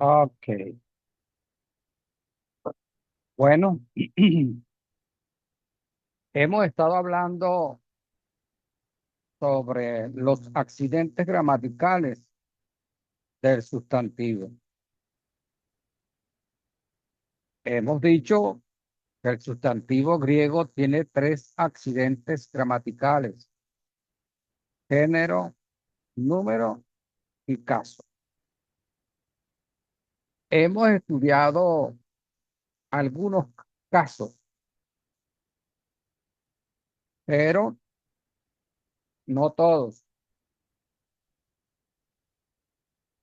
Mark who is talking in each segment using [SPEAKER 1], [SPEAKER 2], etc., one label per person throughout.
[SPEAKER 1] Ok, bueno, hemos estado hablando sobre los accidentes gramaticales del sustantivo. Hemos dicho que el sustantivo griego tiene tres accidentes gramaticales: género, número y caso. Hemos estudiado algunos casos, pero no todos.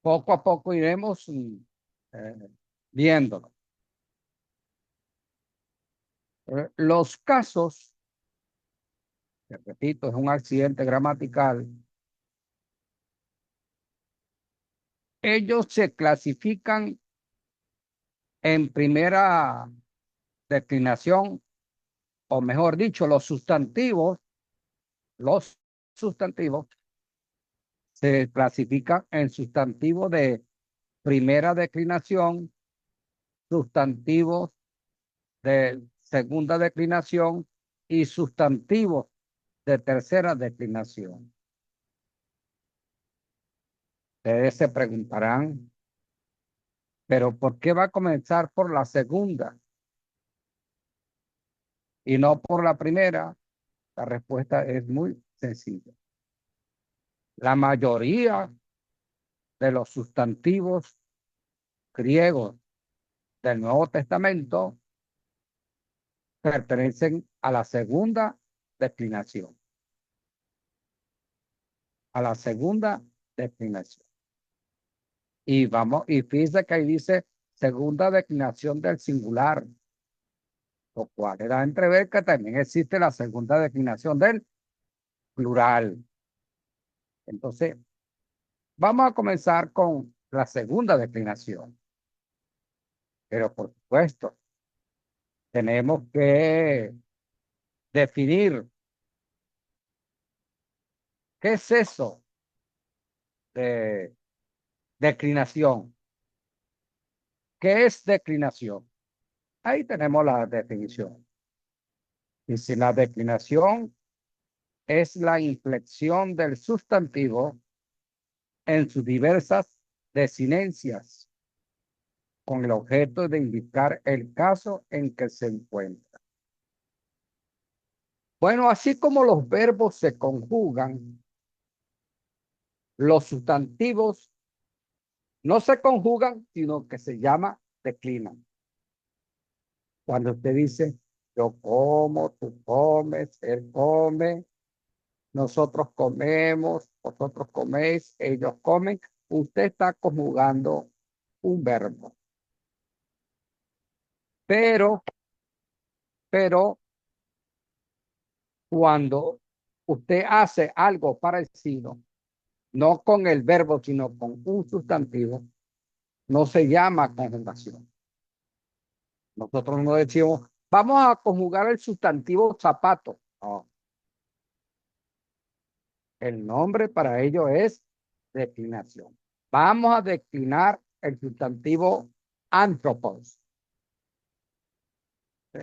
[SPEAKER 1] Poco a poco iremos viéndolo. Los casos, que repito, es un accidente gramatical. Ellos se clasifican en primera declinación, o mejor dicho, los sustantivos se clasifican en sustantivos de primera declinación, sustantivos de segunda declinación y sustantivos de tercera declinación. Ustedes se preguntarán, pero ¿por qué va a comenzar por la segunda y no por la primera? La respuesta es muy sencilla. La mayoría de los sustantivos griegos del Nuevo Testamento pertenecen a la segunda declinación, a la segunda declinación. Y fíjese que ahí dice segunda declinación del singular, lo cual da a entrever que también existe la segunda declinación del plural. Entonces, vamos a comenzar con la segunda declinación, pero por supuesto, tenemos que definir qué es eso de declinación. ¿Qué es declinación? Ahí tenemos la definición. Y si la declinación es la inflexión del sustantivo en sus diversas desinencias, con el objeto de indicar el caso en que se encuentra. Bueno, así como los verbos se conjugan, los sustantivos no se conjugan, sino que se llama declinan. Cuando usted dice, yo como, tú comes, él come, nosotros comemos, vosotros coméis, ellos comen, usted está conjugando un verbo. Pero, pero cuando usted hace algo parecido, no con el verbo, sino con un sustantivo, no se llama conjugación. Nosotros no decimos, vamos a conjugar el sustantivo zapato. No, el nombre para ello es declinación. Vamos a declinar el sustantivo antropos. ¿Sí?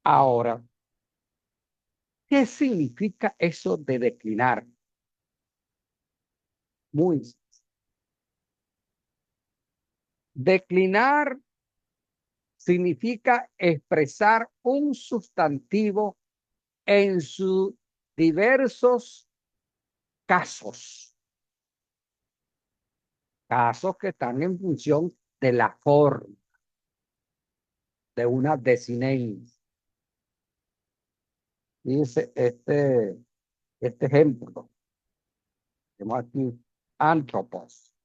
[SPEAKER 1] Ahora, ¿qué significa eso de declinar? Muy declinar significa expresar un sustantivo en sus diversos casos, casos que están en función de la forma de una desinencia. Dice este ejemplo, tenemos aquí antropos,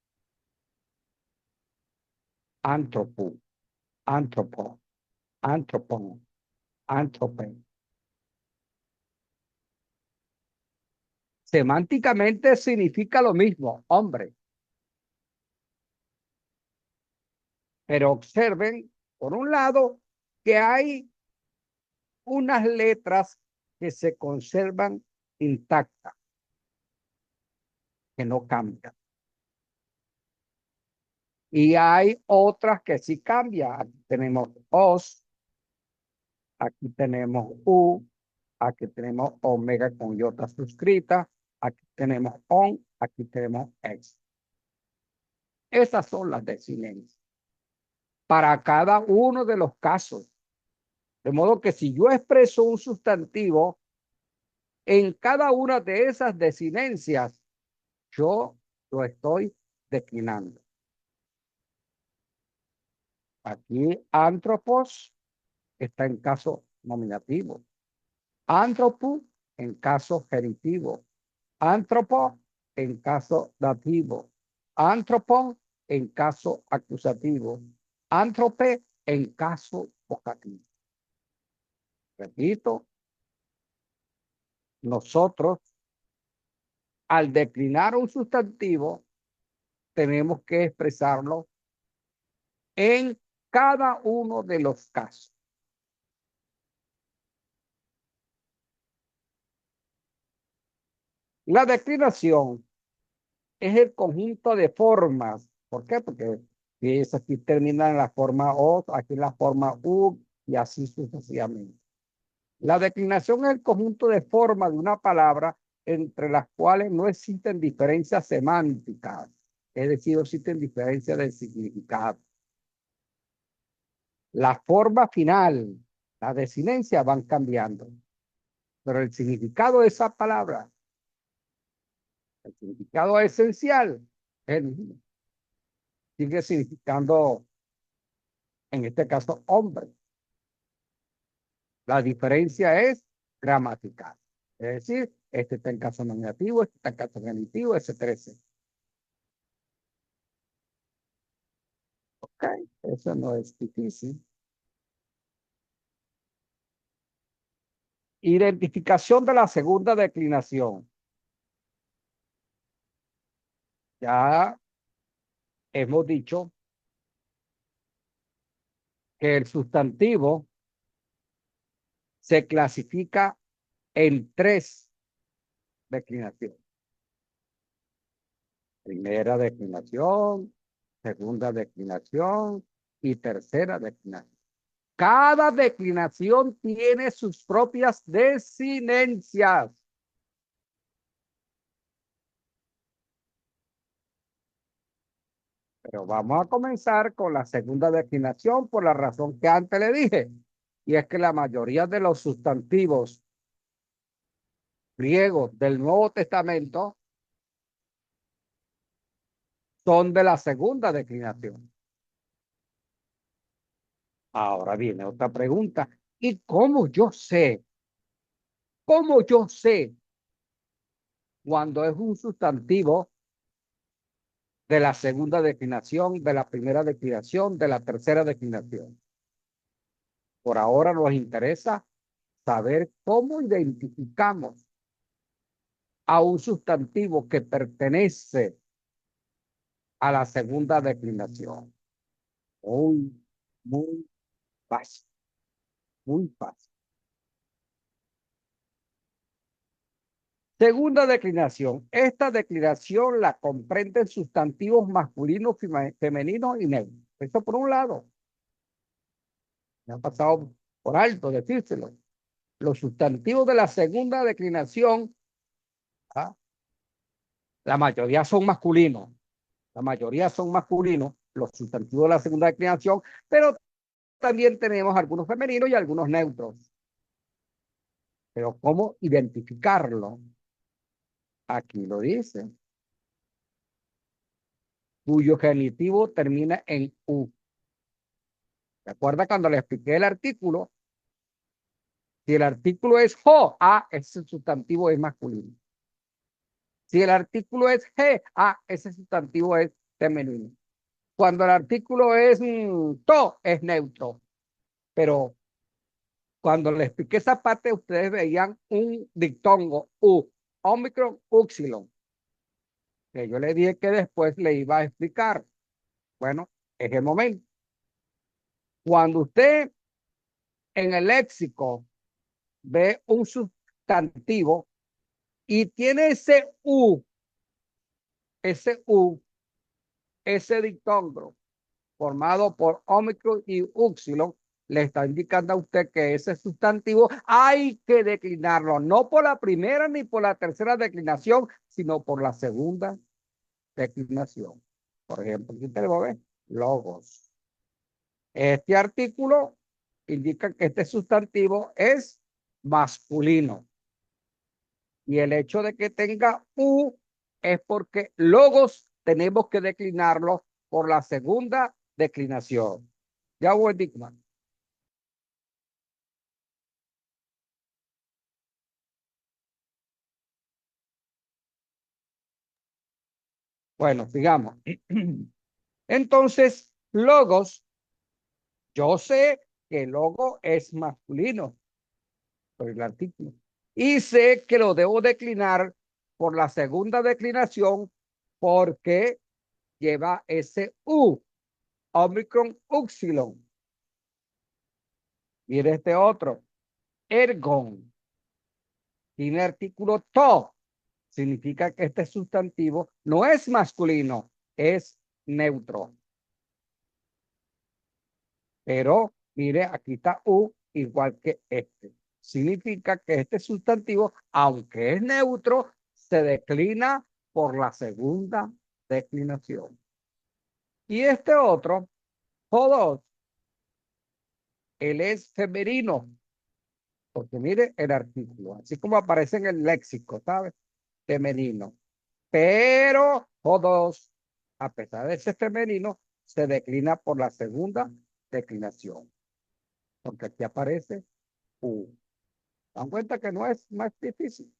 [SPEAKER 1] antropo, antropo, antropon, antropen. Semánticamente significa lo mismo, hombre, pero observen, por un lado, que hay unas letras que se conservan intactas, que no cambian. Y hay otras que sí cambian. Aquí tenemos os, aquí tenemos u, aquí tenemos omega con iota suscrita, aquí tenemos on, aquí tenemos ex. Esas son las desinencias para cada uno de los casos. De modo que si yo expreso un sustantivo en cada una de esas desinencias, yo lo estoy declinando. Aquí antropos está en caso nominativo. Antropo en caso genitivo. Antropo en caso dativo. Antropo en caso acusativo. Antrope en caso vocativo. Repito, nosotros al declinar un sustantivo tenemos que expresarlo en cada uno de los casos. La declinación es el conjunto de formas. ¿Por qué? Porque es aquí termina en la forma O, aquí en la forma U y así sucesivamente. La declinación es el conjunto de formas de una palabra entre las cuales no existen diferencias semánticas, es decir, no existen diferencias de significado. La forma final, la desinencia van cambiando, pero el significado de esa palabra, el significado esencial, es el mismo. Sigue significando, en este caso, hombre. La diferencia es gramatical. Es decir, este está en caso nominativo, este está en caso genitivo, etcétera, etcétera. Ok, eso no es difícil. Identificación de la segunda declinación. Ya hemos dicho que el sustantivo se clasifica en tres declinaciones. Primera declinación, segunda declinación y tercera declinación. Cada declinación tiene sus propias desinencias. Pero vamos a comenzar con la segunda declinación por la razón que antes le dije. Y es que la mayoría de los sustantivos griegos del Nuevo Testamento son de la segunda declinación. Ahora viene otra pregunta. ¿Y cómo yo sé? ¿Cómo yo sé cuando es un sustantivo de la segunda declinación, de la primera declinación, de la tercera declinación? Por ahora nos interesa saber cómo identificamos a un sustantivo que pertenece a la segunda declinación. Muy, muy fácil, muy fácil. Segunda declinación. Esta declinación la comprenden sustantivos masculinos, femeninos y neutros. Esto por un lado. Me ha pasado por alto decírselo. Los sustantivos de la segunda declinación, ¿ah? La mayoría son masculinos. La mayoría son masculinos, los sustantivos de la segunda declinación, pero también tenemos algunos femeninos y algunos neutros. Pero ¿cómo identificarlo? Aquí lo dice. Cuyo genitivo termina en U. ¿Se acuerda cuando le expliqué el artículo? Si el artículo es jo, ese sustantivo es masculino. Si el artículo es ge, ese sustantivo es femenino. Cuando el artículo es to, es neutro. Pero cuando le expliqué esa parte, ustedes veían un dictongo, U, Omicron, Upsilon, que yo le dije que después le iba a explicar. Bueno, es el momento. Cuando usted en el léxico ve un sustantivo y tiene ese U, ese dictongo, formado por ómicron y úxilo, le está indicando a usted que ese sustantivo hay que declinarlo, no por la primera ni por la tercera declinación, sino por la segunda declinación. Por ejemplo, aquí tenemos, ¿ves? Logos. Este artículo indica que este sustantivo es masculino. Y el hecho de que tenga U es porque logos tenemos que declinarlo por la segunda declinación. Ya hubo Dickman. Bueno, sigamos. Entonces, logos, yo sé que logo es masculino por el artículo. Y sé que lo debo declinar por la segunda declinación porque lleva ese U, Omicron Upsilon. Mire este otro, ergon, tiene artículo to, significa que este sustantivo no es masculino, es neutro. Pero mire, aquí está U igual que este. Significa que este sustantivo, aunque es neutro, se declina por la segunda declinación. Y este otro, todos, él es femenino, porque mire el artículo, así como aparece en el léxico, ¿sabe? Femenino. Pero todos, a pesar de ser femenino, se declina por la segunda declinación, porque aquí aparece U. Dan cuenta que no es más difícil.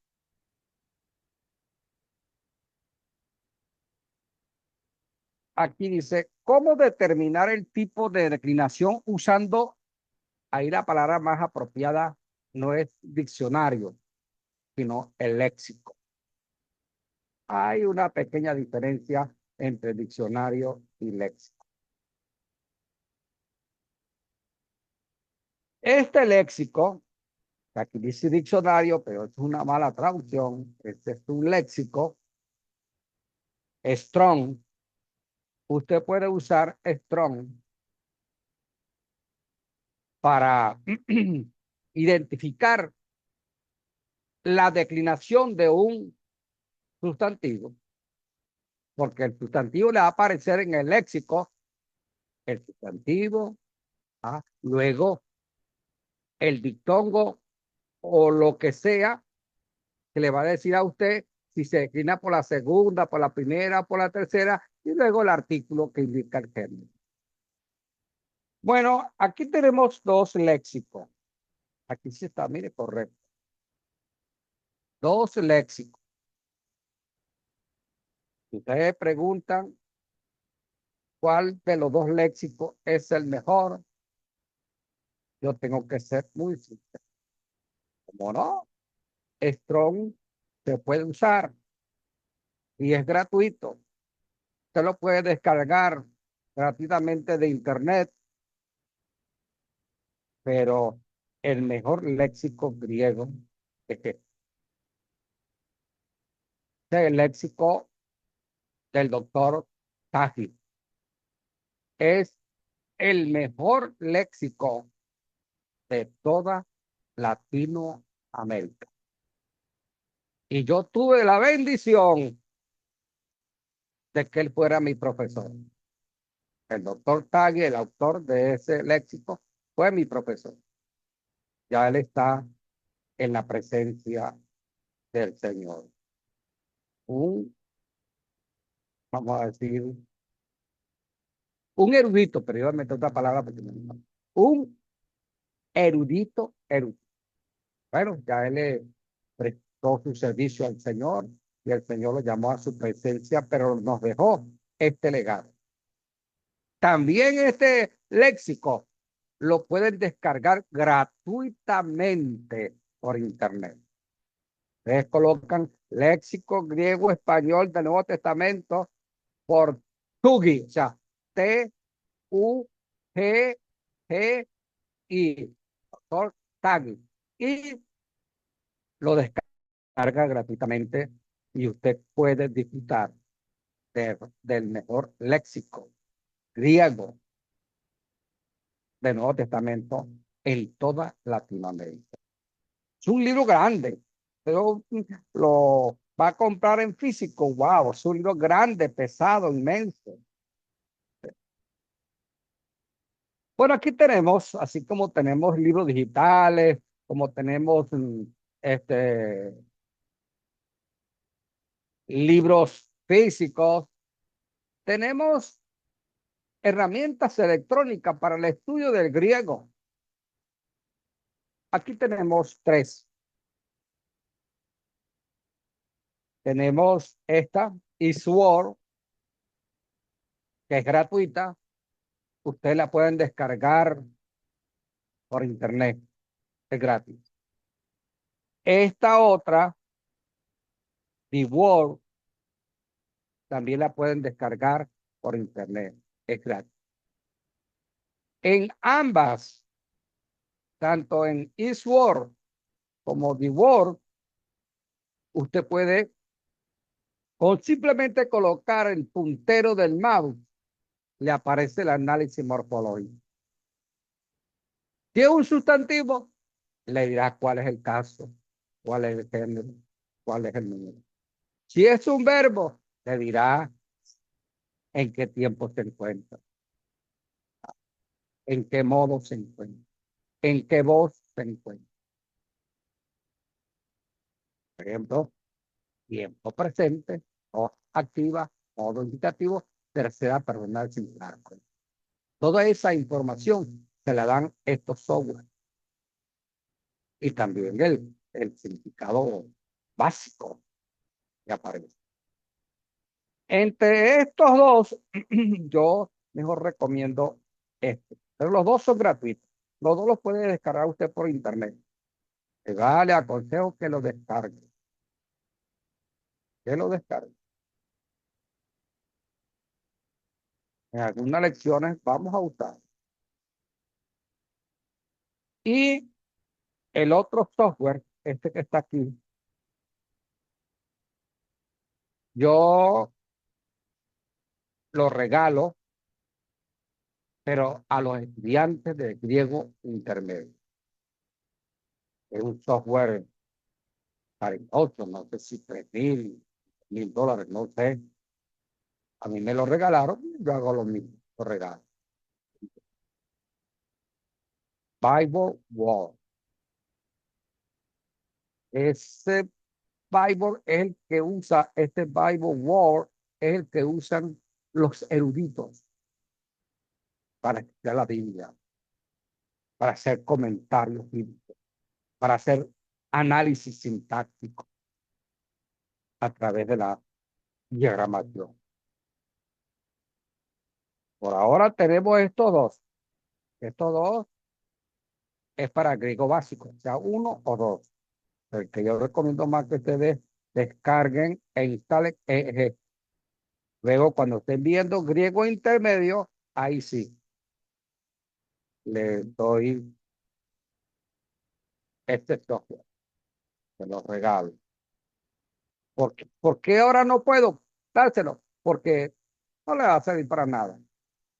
[SPEAKER 1] Aquí dice, ¿cómo determinar el tipo de declinación usando, ahí la palabra más apropiada no es diccionario, sino el léxico? Hay una pequeña diferencia entre diccionario y léxico. Este léxico, aquí dice diccionario, pero es una mala traducción, este es un léxico, strong. Usted puede usar strong para identificar la declinación de un sustantivo, porque el sustantivo le va a aparecer en el léxico, el sustantivo, luego el dictongo o lo que sea que le va a decir a usted si se declina por la segunda, por la primera, por la tercera, y luego el artículo que indica el género. Bueno, aquí tenemos dos léxicos. Aquí sí está, mire, correcto. Dos léxicos. Ustedes preguntan cuál de los dos léxicos es el mejor. Yo tengo que ser muy sincero. Como no, Strong se puede usar y es gratuito. Usted lo puede descargar gratuitamente de internet, pero el mejor léxico griego es el léxico del doctor Tagi. Es el mejor léxico de toda Latinoamérica. Y yo tuve la bendición de que él fuera mi profesor. El doctor Tagui, el autor de ese léxico, fue mi profesor. Ya él está en la presencia del Señor. Un, vamos a decir, un erudito, pero yo voy a meter otra palabra porque un erudito, erudito. Bueno, ya él le prestó su servicio al Señor y el Señor lo llamó a su presencia, pero nos dejó este legado. También este léxico lo pueden descargar gratuitamente por internet. Ustedes colocan léxico griego español del Nuevo Testamento por Tugi, o sea, T-U-G-G-I, doctor Tagui, y lo descarga gratuitamente y usted puede disfrutar del mejor léxico griego del Nuevo Testamento en toda Latinoamérica. Es un libro grande, pero lo va a comprar en físico. Wow, es un libro grande, pesado, inmenso. Bueno, aquí tenemos, así como tenemos libros digitales, como tenemos este, libros físicos, tenemos herramientas electrónicas para el estudio del griego. Aquí tenemos tres. Tenemos esta, eSword, que es gratuita. Ustedes la pueden descargar por internet. Es gratis. Esta otra, The Word, también la pueden descargar por internet. Es gratis. En ambas, tanto en eSword como The Word, usted puede con simplemente colocar el puntero del mouse, le aparece el análisis morfológico. Si es un sustantivo, le dirá cuál es el caso, cuál es el género, cuál es el número. Si es un verbo, le dirá en qué tiempo se encuentra, en qué modo se encuentra, en qué voz se encuentra. Por ejemplo, tiempo presente, voz activa, modo indicativo, tercera persona del singular. Toda esa información se la dan estos software y también el significado básico que aparece. Entre estos dos, yo mejor recomiendo este. Pero los dos son gratuitos. Los dos los puede descargar usted por internet. Le aconsejo que lo descargue. Que lo descargue. En algunas lecciones vamos a usar. Y el otro software, este que está aquí, yo lo regalo, pero a los estudiantes de griego intermedio. Es un software cariñoso, no sé si $3,000 no sé. A mí me lo regalaron, yo hago lo mismo, lo regalo. Bible Wall. Ese Bible es el que usa, este Bible Wall es el que usan los eruditos para estudiar la Biblia, para hacer comentarios bíblicos, para hacer análisis sintáctico a través de la diagramación. Por ahora tenemos estos dos. Estos dos es para griego básico, o sea, uno o dos. El que yo recomiendo más que ustedes descarguen e instalen. Luego, cuando estén viendo griego intermedio, ahí sí, le doy este software, se lo regalo. ¿Por qué ahora no puedo dárselo? Porque no le va a servir para nada.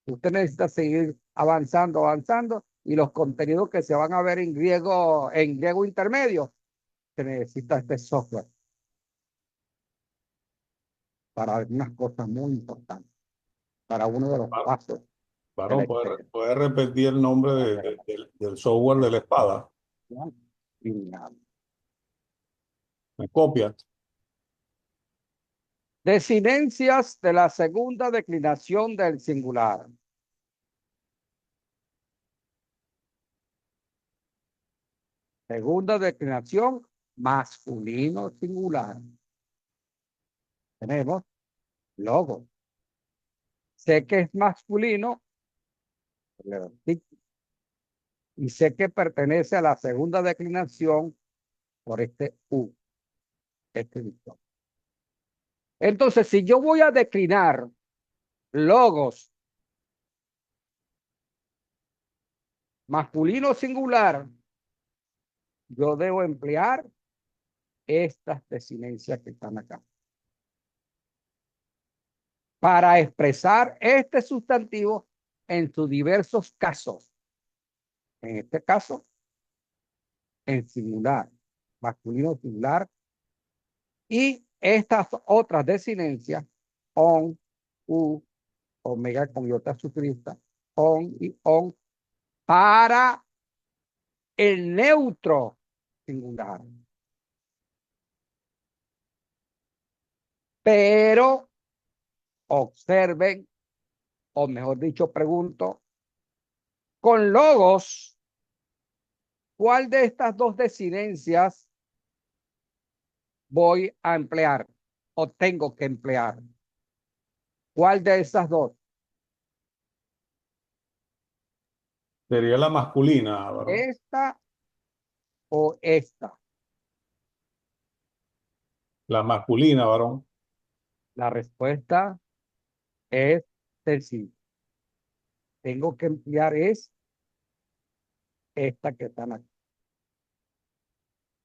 [SPEAKER 1] Usted necesita seguir avanzando, avanzando, y los contenidos que se van a ver en griego intermedio, se necesita este software para algunas cosas muy importantes, para uno de los pasos de la
[SPEAKER 2] Varón,
[SPEAKER 1] experiencia.
[SPEAKER 2] ¿puede repetir el nombre del software de la espada? ¿Me copias?
[SPEAKER 1] Desinencias de la segunda declinación del singular. Segunda declinación, masculino singular. Tenemos logo. Sé que es masculino y sé que pertenece a la segunda declinación por este U, este dictón. Entonces, si yo voy a declinar logos masculino singular, yo debo emplear estas desinencias que están acá para expresar este sustantivo en sus diversos casos. En este caso, en singular, masculino singular. Y estas otras desinencias, on, u, omega con iota sucrista, on y on, para el neutro singular. Pero observen, o mejor dicho, pregunto, con logos, ¿cuál de estas dos desinencias voy a emplear o tengo que emplear? ¿Cuál de esas dos?
[SPEAKER 2] Sería la masculina, varón.
[SPEAKER 1] ¿Esta o esta?
[SPEAKER 2] La masculina, varón.
[SPEAKER 1] La respuesta es sencilla. Tengo que emplear es esta que están aquí.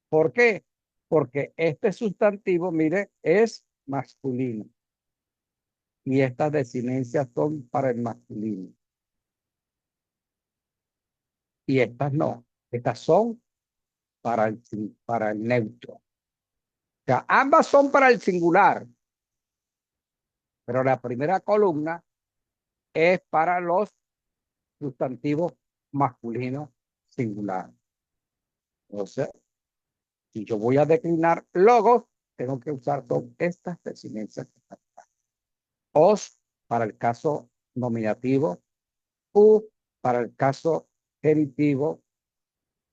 [SPEAKER 1] ¿Por qué? Porque este sustantivo, mire, es masculino. Y estas desinencias son para el masculino. Y estas no. Estas son para el neutro. O sea, ambas son para el singular. Pero la primera columna es para los sustantivos masculinos singulares. Entonces, si yo voy a declinar logos, tengo que usar todas estas desinencias. Os para el caso nominativo, u para el caso genitivo,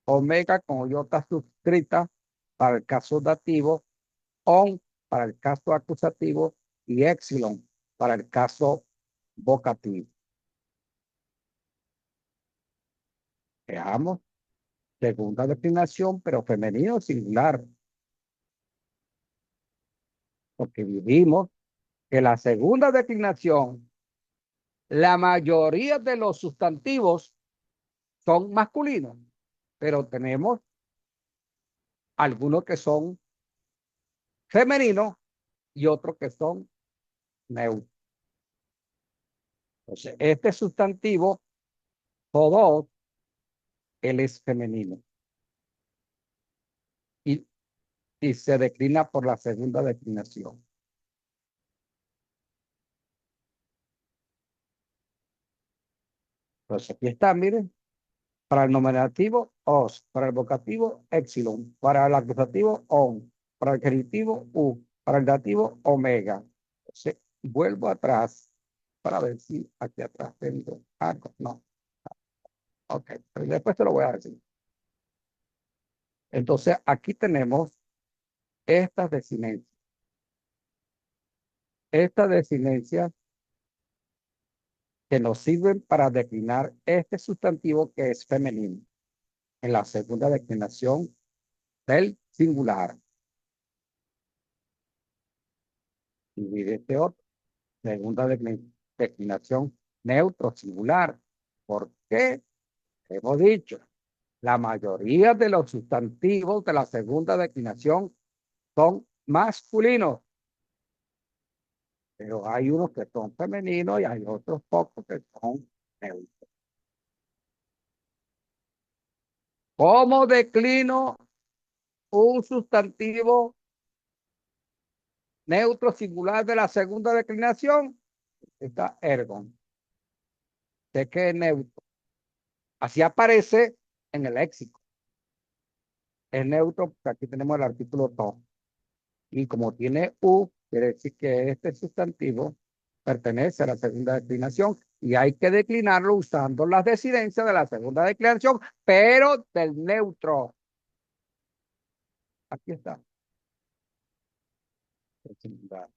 [SPEAKER 1] omega con iota suscrita para el caso dativo, on para el caso acusativo y epsilon para el caso vocativo. Veamos, segunda declinación, pero femenino singular, porque vivimos que la segunda declinación, la mayoría de los sustantivos son masculinos, pero tenemos algunos que son femeninos y otros que son neutros. Entonces, este sustantivo, todo, él es femenino. Y, y se declina por la segunda declinación. Entonces, aquí está, miren. Para el nominativo, os. Para el vocativo, epsilon. Para el acusativo, on. Para el genitivo, u. Para el dativo, omega. Entonces, vuelvo atrás para ver si aquí atrás tengo algo. No. Ok, pero después te lo voy a decir. Entonces, aquí tenemos estas desinencias. Estas desinencias que nos sirven para declinar este sustantivo que es femenino en la segunda declinación del singular. Y este otro, segunda declinación neutro singular. ¿Por qué? Hemos dicho, la mayoría de los sustantivos de la segunda declinación son masculinos, pero hay unos que son femeninos y hay otros pocos que son neutros. ¿Cómo declino un sustantivo neutro singular de la segunda declinación? Está ergon. ¿De qué es neutro? Así aparece en el léxico. Es neutro porque aquí tenemos el artículo to. Y como tiene u, quiere decir que este sustantivo pertenece a la segunda declinación y hay que declinarlo usando las desinencias de la segunda declinación, pero del neutro. Aquí está. El singular.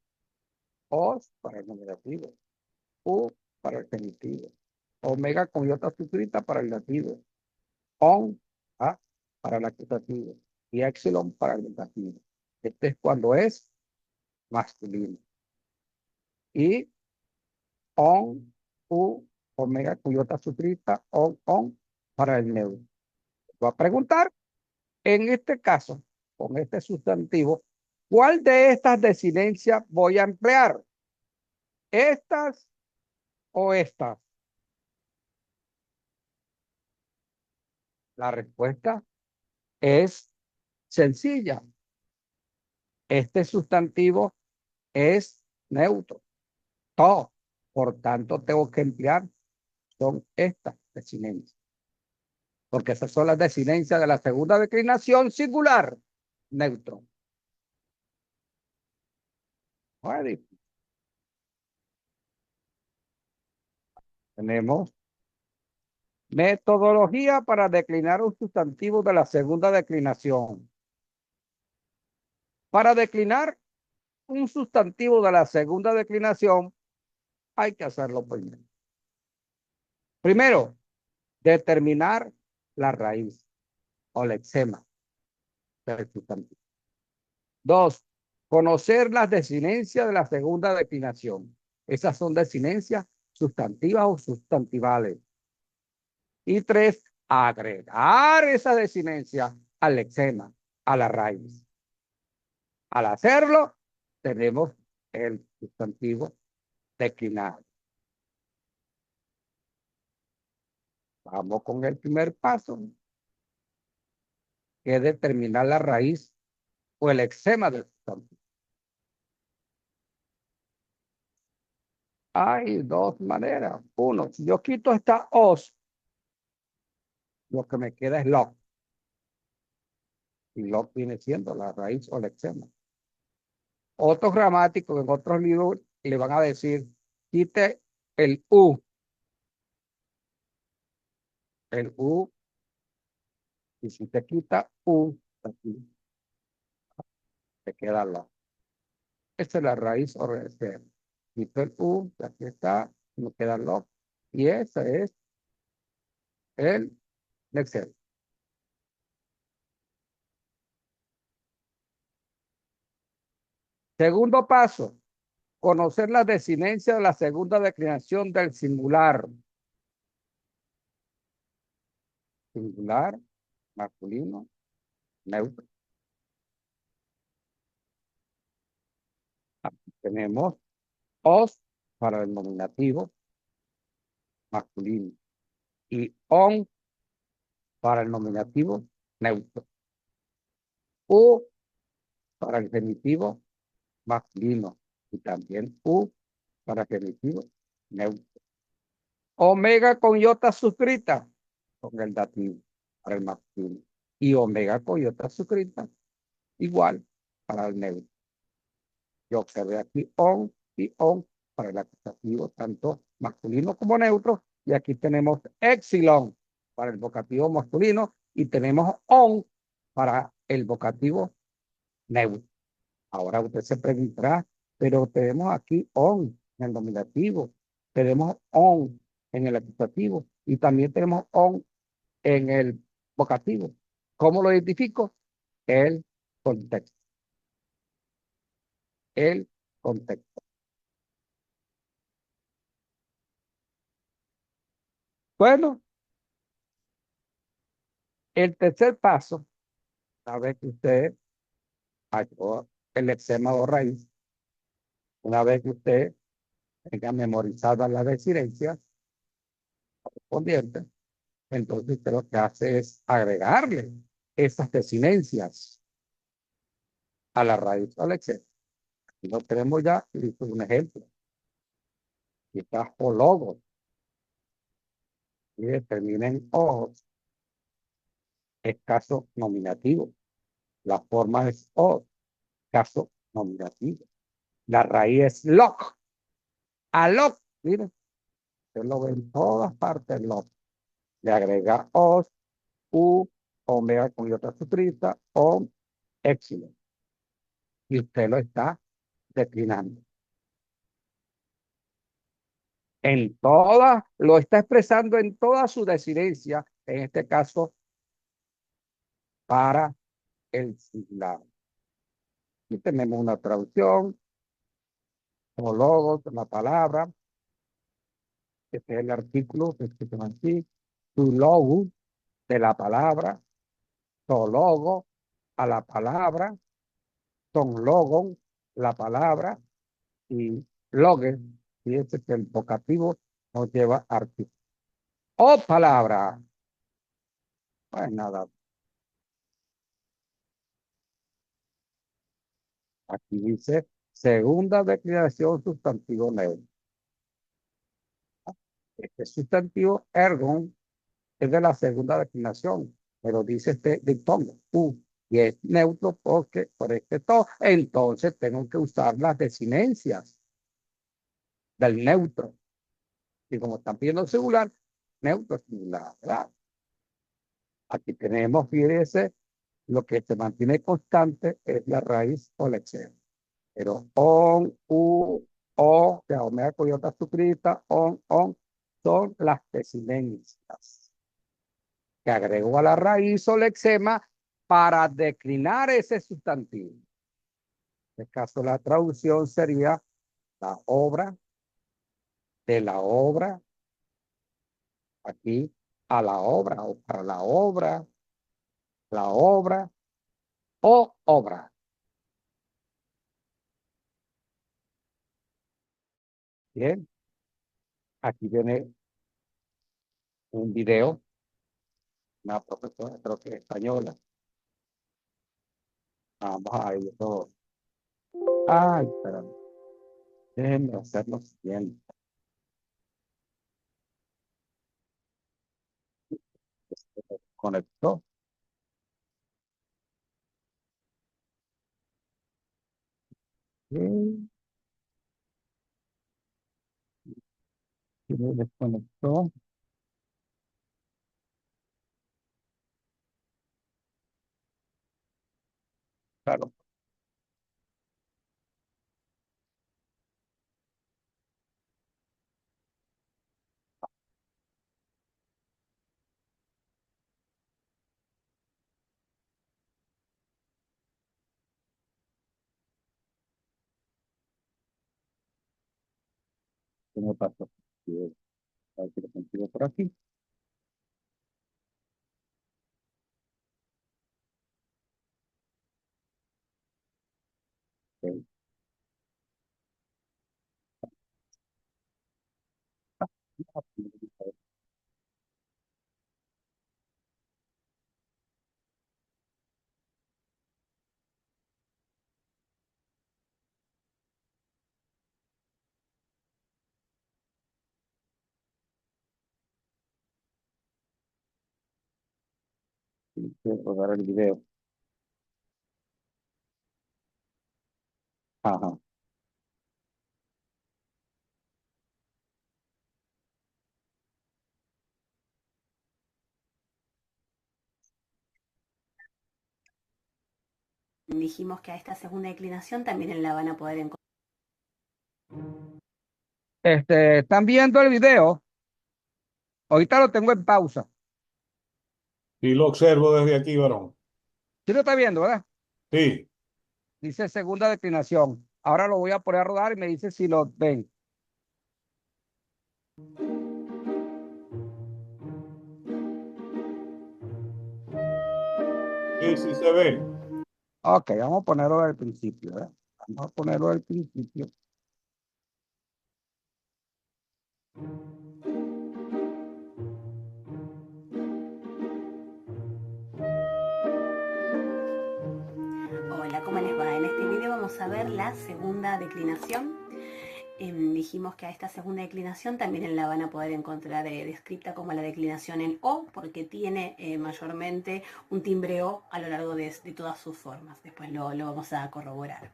[SPEAKER 1] Os para el nominativo. U para el genitivo. Omega con iota suscrita para el dativo. On para el acusativo. Y epsilon para el negativo. Este es cuando es masculino. Y on, u, omega con iota suscrita, on para el neutro. Voy a preguntar, en este caso, con este sustantivo, ¿cuál de estas desinencias voy a emplear? ¿Estas o estas? La respuesta es sencilla. Este sustantivo es neutro. Todo. Por tanto, tengo que emplear son estas desinencias. Porque esas son las desinencias de la segunda declinación singular. Neutro. Bueno, tenemos metodología para declinar un sustantivo de la segunda declinación. Para declinar un sustantivo de la segunda declinación, hay que hacerlo primero. Primero, determinar la raíz o lexema del sustantivo. Dos, conocer las desinencias de la segunda declinación. Esas son desinencias sustantivas o sustantivales. Y tres, agregar esa desinencia al lexema, a la raíz. Al hacerlo, tenemos el sustantivo declinado. Vamos con el primer paso, que es determinar la raíz o el lexema del sustantivo. Hay dos maneras. Uno, si yo quito esta os, lo que me queda es lo. Y lo viene siendo la raíz o lexema. Otros gramáticos en otros libros le van a decir, quite el u. El u, y si te quita u, aquí te queda lo. Esta es la raíz o lexema. Quito el u, aquí está, me queda lo. Y ese es el lexema. Segundo paso, conocer la desinencia de la segunda declinación del singular. Singular, masculino, neutro. Aquí tenemos os para el nominativo masculino y on para el nominativo neutro. U para el genitivo masculino y también U para genitivo neutro. Omega con iota suscrita con el dativo para el masculino y omega con iota suscrita igual para el neutro. Yo observé aquí on y on para el acusativo tanto masculino como neutro y aquí tenemos epsilon para el vocativo masculino y tenemos on para el vocativo neutro. Ahora usted se preguntará, pero tenemos aquí on en el nominativo, tenemos on en el acusativo y también tenemos on en el vocativo. ¿Cómo lo identifico? El contexto. El contexto. Bueno, el tercer paso, una vez que usted halló el lexema o raíz, una vez que usted tenga memorizadas las desinencias correspondientes, entonces usted lo que hace es agregarle esas desinencias a la raíz o lexema. Aquí lo tenemos ya, listo, un ejemplo. Aquí está ologos, y termina en ojos, es caso nominativo. La forma es o, caso nominativo. La raíz es loc. Aloc, miren, usted lo ve en todas partes loc. Le agrega os, u, omega con iota suscrita, o, epsilon. Y usted lo está declinando. En todas, lo está expresando en toda su desinencia, en este caso, para el singular. Y tenemos una traducción, o logos, la palabra, este es el artículo que escrito aquí, tu logo de la palabra, to logo a la palabra, ton logon, la palabra, y logue, fíjense que el vocativo nos lleva artículo. O palabra, Pues nada, aquí dice segunda declinación sustantivo neutro. Este sustantivo ergon es de la segunda declinación, pero dice este diptongo, y es neutro porque por este to, entonces tengo que usar las desinencias del neutro. Y como están pidiendo singular, neutro singular, ¿verdad? Aquí tenemos, fíjese, lo que se mantiene constante es la raíz o lexema. Pero on, o, que omega coyota suscrita, on, son las desinencias que agregó a la raíz o lexema para declinar ese sustantivo. En este caso, la traducción sería la obra, de la obra, aquí, a la obra, o para la obra, o obra. Bien, aquí viene un video, una profesora, creo que española. Vamos a ir todo. Ay, espérame. Déjenme hacer lo siguiente. Se conectó. Sí, se desconectó. Claro, ¿qué me pasó? Sí, a ver si lo consigo por aquí. Ok. Quiero rodar el video. Ajá.
[SPEAKER 3] Dijimos que a esta segunda declinación también la van a poder encontrar.
[SPEAKER 1] ¿Están viendo el video? Ahorita lo tengo en pausa.
[SPEAKER 2] Sí lo observo desde aquí, varón.
[SPEAKER 1] ¿Sí lo está viendo, verdad?
[SPEAKER 2] Sí,
[SPEAKER 1] Dice segunda declinación. Ahora lo voy a poner a rodar y me dice si lo ven.
[SPEAKER 2] sí, sí se ve.
[SPEAKER 1] Ok, vamos a ponerlo al principio, ¿verdad? Vamos a ponerlo al principio.
[SPEAKER 3] Hola, ¿cómo les va? En este video vamos a ver la segunda declinación. Dijimos que a esta segunda declinación también la van a poder encontrar descrita como la declinación en O, porque tiene mayormente un timbre O a lo largo de todas sus formas. Después lo vamos a corroborar.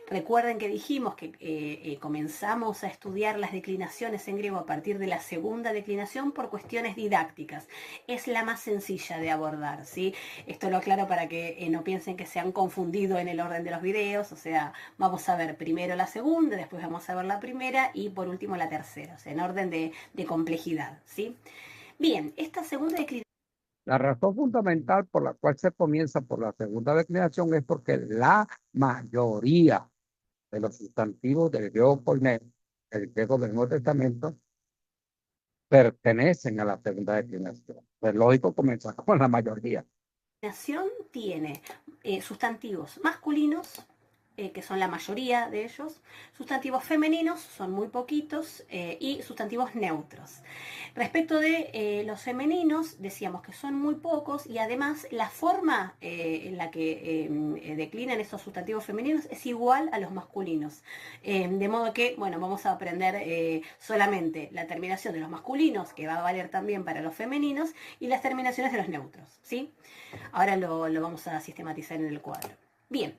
[SPEAKER 3] Recuerden que dijimos que comenzamos a estudiar las declinaciones en griego a partir de la segunda declinación por cuestiones didácticas. Es la más sencilla de abordar, ¿sí? Esto lo aclaro para que no piensen que se han confundido en el orden de los videos, o sea, vamos a ver primero la segunda, después vamos a ver la primera y por último la tercera, o sea, en orden de complejidad, ¿sí? Bien, esta segunda declinación...
[SPEAKER 1] La razón fundamental por la cual se comienza por la segunda declinación es porque la mayoría de los sustantivos del griego koiné, el griego del Nuevo Testamento, pertenecen a la segunda declinación. Es lógico comenzar con la mayoría.
[SPEAKER 3] Tiene sustantivos masculinos que son la mayoría de ellos, sustantivos femeninos, son muy poquitos, y sustantivos neutros. Respecto de los femeninos, decíamos que son muy pocos y además la forma en la que declinan esos sustantivos femeninos es igual a los masculinos. De modo que, bueno, vamos a aprender solamente la terminación de los masculinos, que va a valer también para los femeninos, y las terminaciones de los neutros, ¿sí? Ahora lo vamos a sistematizar en el cuadro. Bien,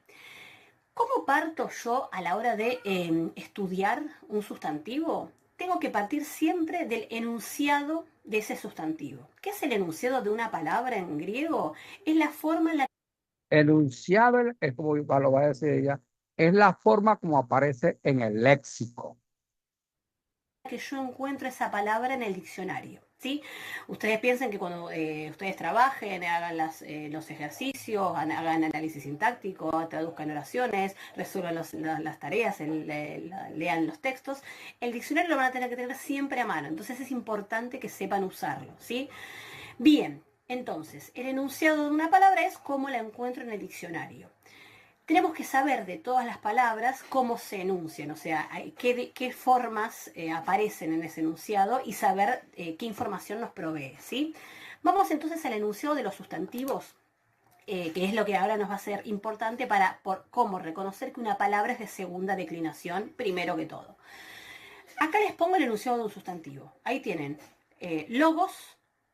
[SPEAKER 3] ¿cómo parto yo a la hora de estudiar un sustantivo? Tengo que partir siempre del enunciado de ese sustantivo. ¿Qué es el enunciado de una palabra en griego? Es la forma en la
[SPEAKER 1] Enunciado es como lo va a decir ella, es la forma como aparece en el léxico.
[SPEAKER 3] que yo encuentro esa palabra en el diccionario, ¿sí? Ustedes piensen que cuando ustedes trabajen, hagan los ejercicios, hagan análisis sintáctico, traduzcan oraciones, resuelvan las tareas, lean los textos, el diccionario lo van a tener que tener siempre a mano, entonces es importante que sepan usarlo, ¿sí? Bien, entonces, el enunciado de una palabra es cómo la encuentro en el diccionario. Tenemos que saber de todas las palabras cómo se enuncian, o sea, qué formas aparecen en ese enunciado y saber qué información nos provee, ¿sí? Vamos entonces al enunciado de los sustantivos, que es lo que ahora nos va a ser importante para cómo reconocer que una palabra es de segunda declinación, primero que todo. Acá les pongo el enunciado de un sustantivo. Ahí tienen logos,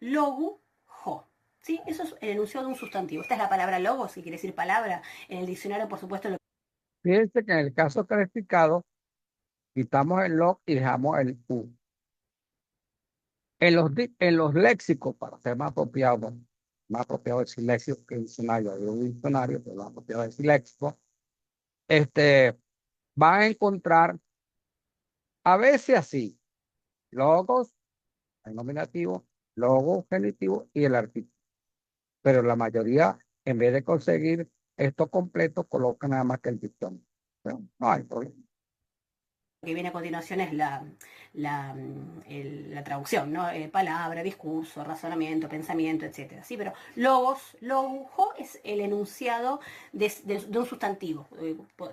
[SPEAKER 3] logu, jo. ¿Sí? Eso es el enunciado de un sustantivo. Esta es la palabra logos, que quiere decir palabra. En el diccionario, por supuesto,
[SPEAKER 1] Fíjense que en el caso calificado, quitamos el log y dejamos el u. En los léxicos, para ser más apropiado decir léxico que diccionario, hay un diccionario, pero más apropiado decir léxico, van a encontrar a veces así, logos, el nominativo, logo, genitivo y el artículo. Pero la mayoría, en vez de conseguir esto completo, colocan nada más que el dictón. Pero no hay problema.
[SPEAKER 3] que viene a continuación es la traducción, ¿no? Palabra, discurso, razonamiento, pensamiento, etc. ¿Sí? Pero logos, logo, es el enunciado de un sustantivo.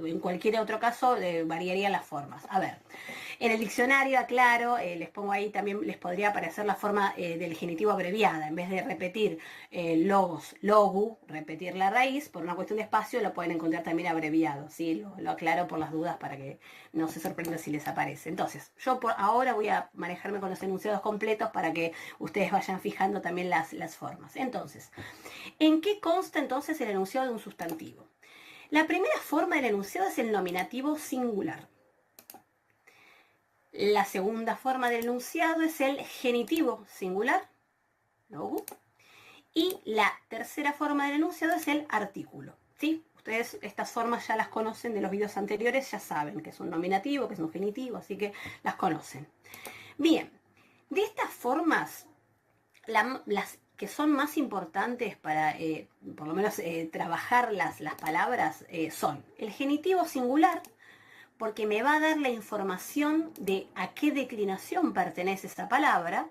[SPEAKER 3] En cualquier otro caso variarían las formas. A ver, en el diccionario, aclaro, les pongo ahí también, les podría aparecer la forma del genitivo abreviada. En vez de repetir logos, logu, repetir la raíz, por una cuestión de espacio, lo pueden encontrar también abreviado. ¿Sí? Lo aclaro por las dudas para que no se sorprendan si les aparece. Entonces, yo por ahora voy a manejarme con los enunciados completos para que ustedes vayan fijando también las formas. Entonces, ¿en qué consta entonces el enunciado de un sustantivo? La primera forma del enunciado es el nominativo singular. La segunda forma del enunciado es el genitivo singular, logu, y la tercera forma del enunciado es el artículo, ¿sí? Ustedes estas formas ya las conocen de los videos anteriores, ya saben que es un nominativo, que es un genitivo, así que las conocen. Bien, de estas formas, las que son más importantes para, por lo menos, trabajar las palabras son el genitivo singular, porque me va a dar la información de a qué declinación pertenece esa palabra,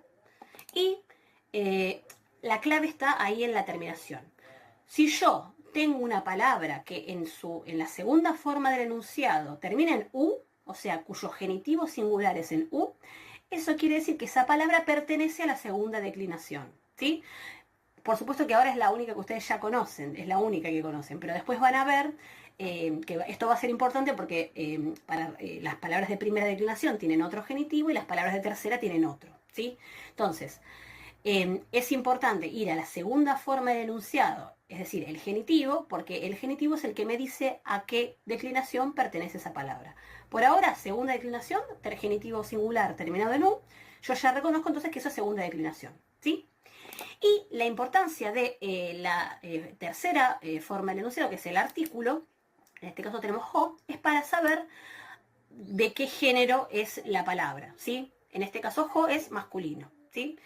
[SPEAKER 3] y la clave está ahí en la terminación. Si yo tengo una palabra que en la segunda forma del enunciado termina en u, o sea, cuyo genitivo singular es en u, eso quiere decir que esa palabra pertenece a la segunda declinación, ¿sí? Por supuesto que ahora es la única que ustedes ya conocen, es la única que conocen, pero después van a ver que esto va a ser importante porque las palabras de primera declinación tienen otro genitivo y las palabras de tercera tienen otro, ¿sí? Entonces, es importante ir a la segunda forma del enunciado, es decir, el genitivo, porque el genitivo es el que me dice a qué declinación pertenece esa palabra. Por ahora, segunda declinación, genitivo singular terminado en u, yo ya reconozco entonces que eso es segunda declinación, ¿sí? Y la importancia de la tercera forma del enunciado, que es el artículo, en este caso tenemos jo, es para saber de qué género es la palabra, ¿sí? En este caso jo es masculino, ¿sí?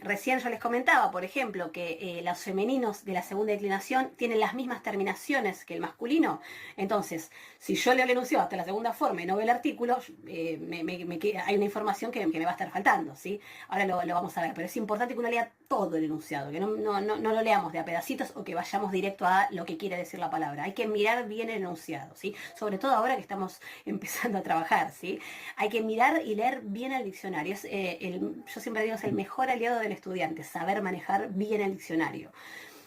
[SPEAKER 3] Recién yo les comentaba, por ejemplo, que los femeninos de la segunda declinación tienen las mismas terminaciones que el masculino. Entonces, si yo leo el enunciado hasta la segunda forma y no veo el artículo, hay una información que me va a estar faltando, ¿sí? Ahora lo vamos a ver, pero es importante que uno lea todo el enunciado, que no lo leamos de a pedacitos o que vayamos directo a lo que quiere decir la palabra. Hay que mirar bien el enunciado, ¿sí? Sobre todo ahora que estamos empezando a trabajar, ¿sí? Hay que mirar y leer bien el diccionario. Yo siempre digo, es el mejor aliado del estudiante, saber manejar bien el diccionario.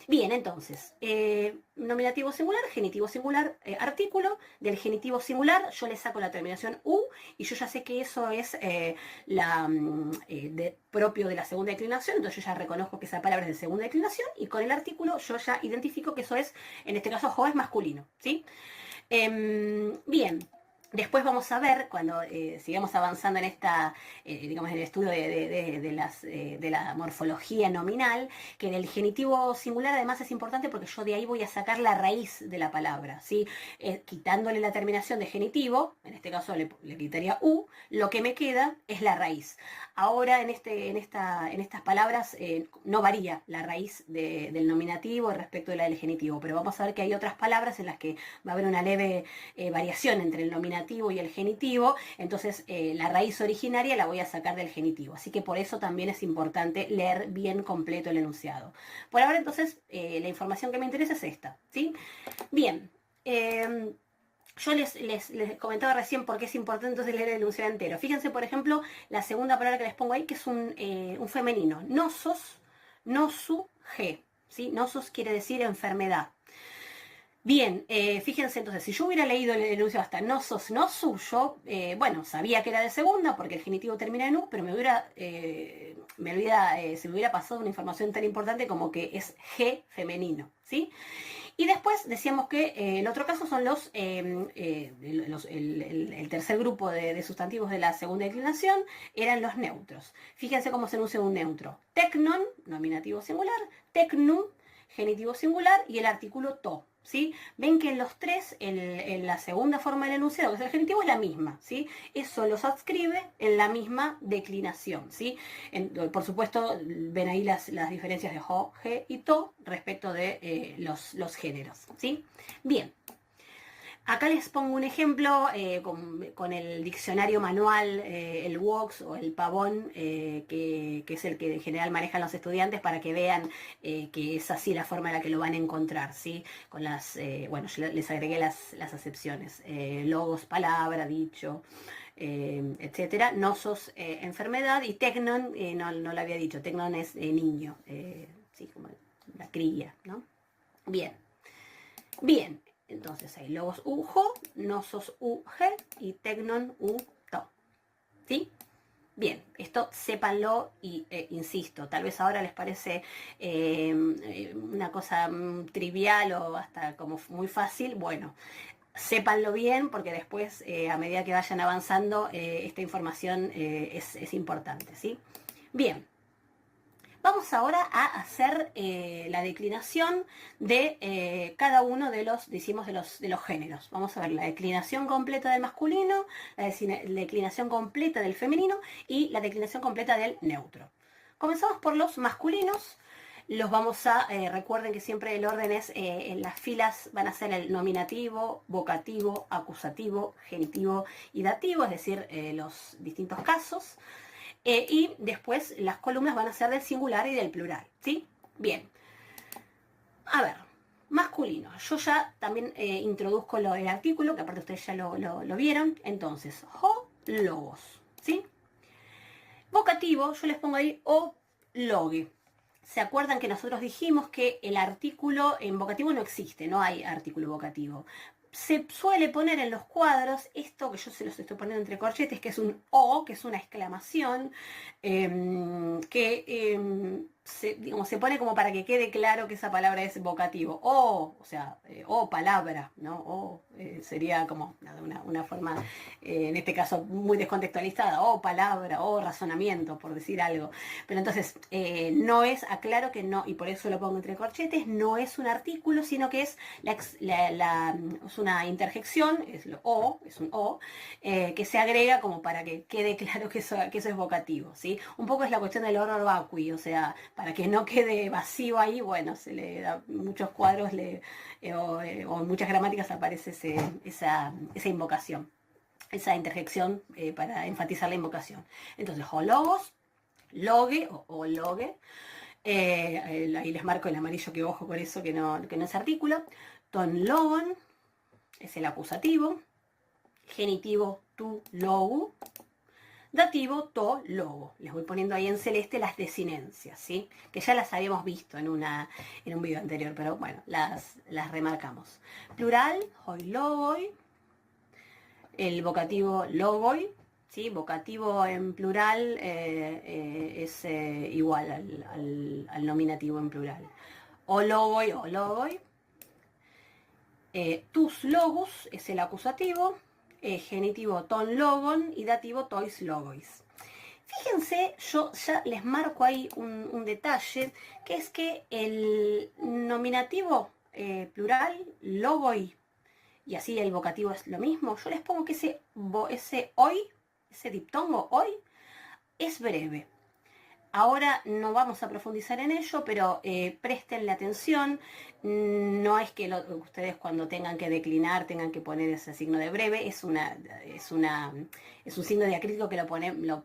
[SPEAKER 3] Bien, entonces, nominativo singular, genitivo singular, artículo. Del genitivo singular yo le saco la terminación U y yo ya sé que eso es propio de la segunda declinación, entonces yo ya reconozco que esa palabra es de segunda declinación y con el artículo yo ya identifico que eso es, en este caso, jo es masculino, ¿sí? Bien. Después vamos a ver, cuando sigamos avanzando en digamos, en el estudio de la morfología nominal, que del genitivo singular además es importante porque yo de ahí voy a sacar la raíz de la palabra, ¿sí? Quitándole la terminación de genitivo, en este caso le quitaría U, lo que me queda es la raíz. Ahora en estas palabras no varía la raíz del nominativo respecto de la del genitivo, pero vamos a ver que hay otras palabras en las que va a haber una leve variación entre el nominativo y el genitivo, entonces la raíz originaria la voy a sacar del genitivo, así que por eso también es importante leer bien completo el enunciado. Por ahora entonces la información que me interesa es esta, ¿sí? Bien, yo les comentaba recién por qué es importante entonces leer el enunciado entero. Fíjense, por ejemplo, la segunda palabra que les pongo ahí, que es un femenino, nosos, nosu, ge, ¿sí? Nosos quiere decir enfermedad. Bien, fíjense entonces, si yo hubiera leído el enunciado hasta nosos, nosu, yo, bueno, sabía que era de segunda porque el genitivo termina en U, pero se me hubiera pasado una información tan importante como que es G femenino, ¿sí? Y después decíamos que el otro caso son el tercer grupo de sustantivos de la segunda declinación, eran los neutros. Fíjense cómo se enuncia un neutro. Tecnon, nominativo singular, tecnum, genitivo singular y el artículo to. ¿Sí? Ven que en los tres, en la segunda forma del enunciado, que es el genitivo, es la misma, ¿sí? Eso los adscribe en la misma declinación, ¿sí? Por supuesto, ven ahí las diferencias de jo, ge y to respecto de los géneros, ¿sí? Bien. Acá les pongo un ejemplo con el diccionario manual, el Wox o el Pavón, que es el que en general manejan los estudiantes para que vean que es así la forma en la que lo van a encontrar, ¿sí? Con bueno, yo les agregué las acepciones, logos, palabra, dicho, etcétera. Nosos, enfermedad, y tecnon, no lo había dicho, tecnon es niño, sí, como la cría, ¿no? Bien. Bien. Entonces hay logos ujo, nosos ug y tecnon to. ¿Sí? Bien, esto sépanlo y insisto, tal vez ahora les parece una cosa trivial o hasta como muy fácil. Bueno, sépanlo bien porque después a medida que vayan avanzando esta información es importante, ¿sí? Bien. Vamos ahora a hacer la declinación de cada uno de los géneros. Vamos a ver la declinación completa del masculino, la declinación completa del femenino y la declinación completa del neutro. Comenzamos por los masculinos. Los vamos recuerden que siempre el orden es, en las filas van a ser el nominativo, vocativo, acusativo, genitivo y dativo, es decir, los distintos casos. Y después las columnas van a ser del singular y del plural, ¿sí? Bien. A ver, masculino. Yo ya también introduzco el artículo, que aparte ustedes ya lo vieron. Entonces, jo, logos, ¿sí? Vocativo, yo les pongo ahí o logue. ¿Se acuerdan que nosotros dijimos que el artículo en vocativo no existe? No hay artículo vocativo. Se suele poner en los cuadros esto que yo se los estoy poniendo entre corchetes, que es un O, que es una exclamación, que digamos, se pone como para que quede claro que esa palabra es vocativo. O sea, o palabra, ¿no? O sería como una forma, en este caso, muy descontextualizada. O palabra, o razonamiento, por decir algo. Pero entonces, no es, aclaro que no, y por eso lo pongo entre corchetes, no es un artículo, sino que es, es una interjección, es un o, que se agrega como para que quede claro que eso es vocativo, ¿sí? Un poco es la cuestión del honor vacui, o sea, para que no quede vacío ahí, bueno, se le da muchos cuadros o en muchas gramáticas aparece esa invocación, esa interjección para enfatizar la invocación. Entonces, o logos, logue o logue, ahí les marco el amarillo que ojo con eso, que no es artículo. Ton logon es el acusativo, genitivo tu logu, dativo to logo. Les voy poniendo ahí en celeste las desinencias, ¿sí? Que ya las habíamos visto en un video anterior, pero bueno, las remarcamos. Plural, hoi logoi. El vocativo logoi, ¿sí? Vocativo en plural es igual al nominativo en plural. O logoi o logoi. Tus logus es el acusativo. Genitivo ton logon y dativo tois logois. Fíjense, yo ya les marco ahí un detalle, que es que el nominativo plural, logoi, y así el vocativo es lo mismo, yo les pongo que ese hoy, ese diptongo hoy, es breve. Ahora no vamos a profundizar en ello, pero préstenle atención. No es que ustedes cuando tengan que declinar tengan que poner ese signo de breve. Es un signo diacrítico que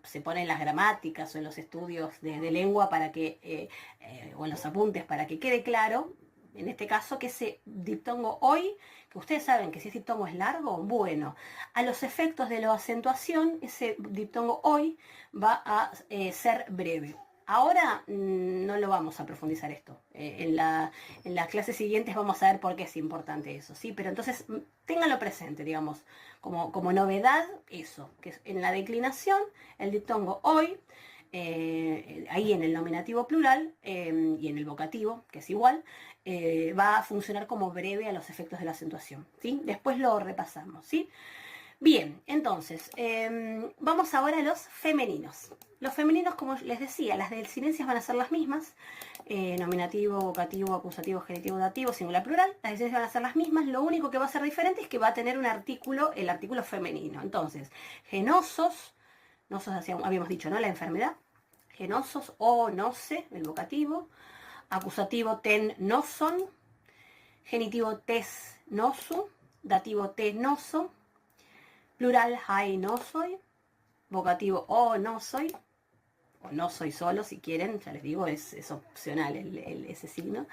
[SPEAKER 3] se pone en las gramáticas o en los estudios de lengua para que, o en los apuntes para que quede claro. En este caso, que ese diptongo hoy, que ustedes saben que si ese diptongo es largo, bueno, a los efectos de la acentuación, ese diptongo hoy va a ser breve. Ahora no lo vamos a profundizar esto. En las clases siguientes vamos a ver por qué es importante eso, ¿sí? Pero entonces ténganlo presente, digamos, como novedad eso, que en la declinación, el diptongo hoy, ahí en el nominativo plural y en el vocativo, que es igual, va a funcionar como breve a los efectos de la acentuación, ¿sí? Después lo repasamos, ¿sí? Bien, entonces, vamos ahora a los femeninos. Los femeninos, como les decía, las desinencias van a ser las mismas. Nominativo, vocativo, acusativo, genitivo, dativo, singular, plural. Las desinencias van a ser las mismas. Lo único que va a ser diferente es que va a tener un artículo, el artículo femenino. Entonces, genosos, habíamos dicho, ¿no? La enfermedad. Genosos o nose, el vocativo. Acusativo ten noson. Genitivo tes nosu. Dativo te noso. Plural hai no soy. Vocativo o no soy. O no soy solo, si quieren, ya les digo, es opcional ese signo.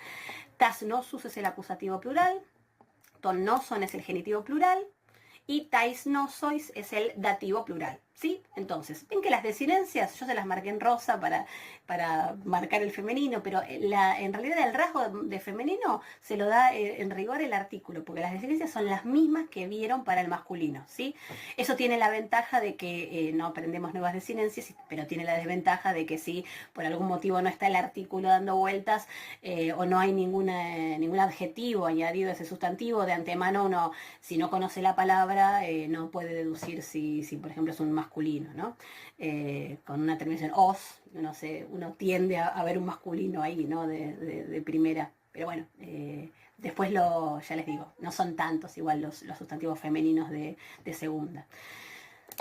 [SPEAKER 3] Tas nosus es el acusativo plural. Ton noson es el genitivo plural. Y tais no sois es el dativo plural, ¿sí? Entonces, ven que las desinencias, yo se las marqué en rosa para marcar el femenino, pero en realidad el rasgo de femenino se lo da en rigor el artículo, porque las desinencias son las mismas que vieron para el masculino, ¿sí? Eso tiene la ventaja de que no aprendemos nuevas desinencias, pero tiene la desventaja de que si por algún motivo no está el artículo dando vueltas o no hay ningún adjetivo añadido a ese sustantivo, de antemano uno, si no conoce la palabra, no puede deducir si por ejemplo es un masculino, ¿no? Con una terminación os, uno tiende a ver un masculino ahí, ¿no? De primera. Pero bueno, después ya les digo, no son tantos igual los sustantivos femeninos de segunda.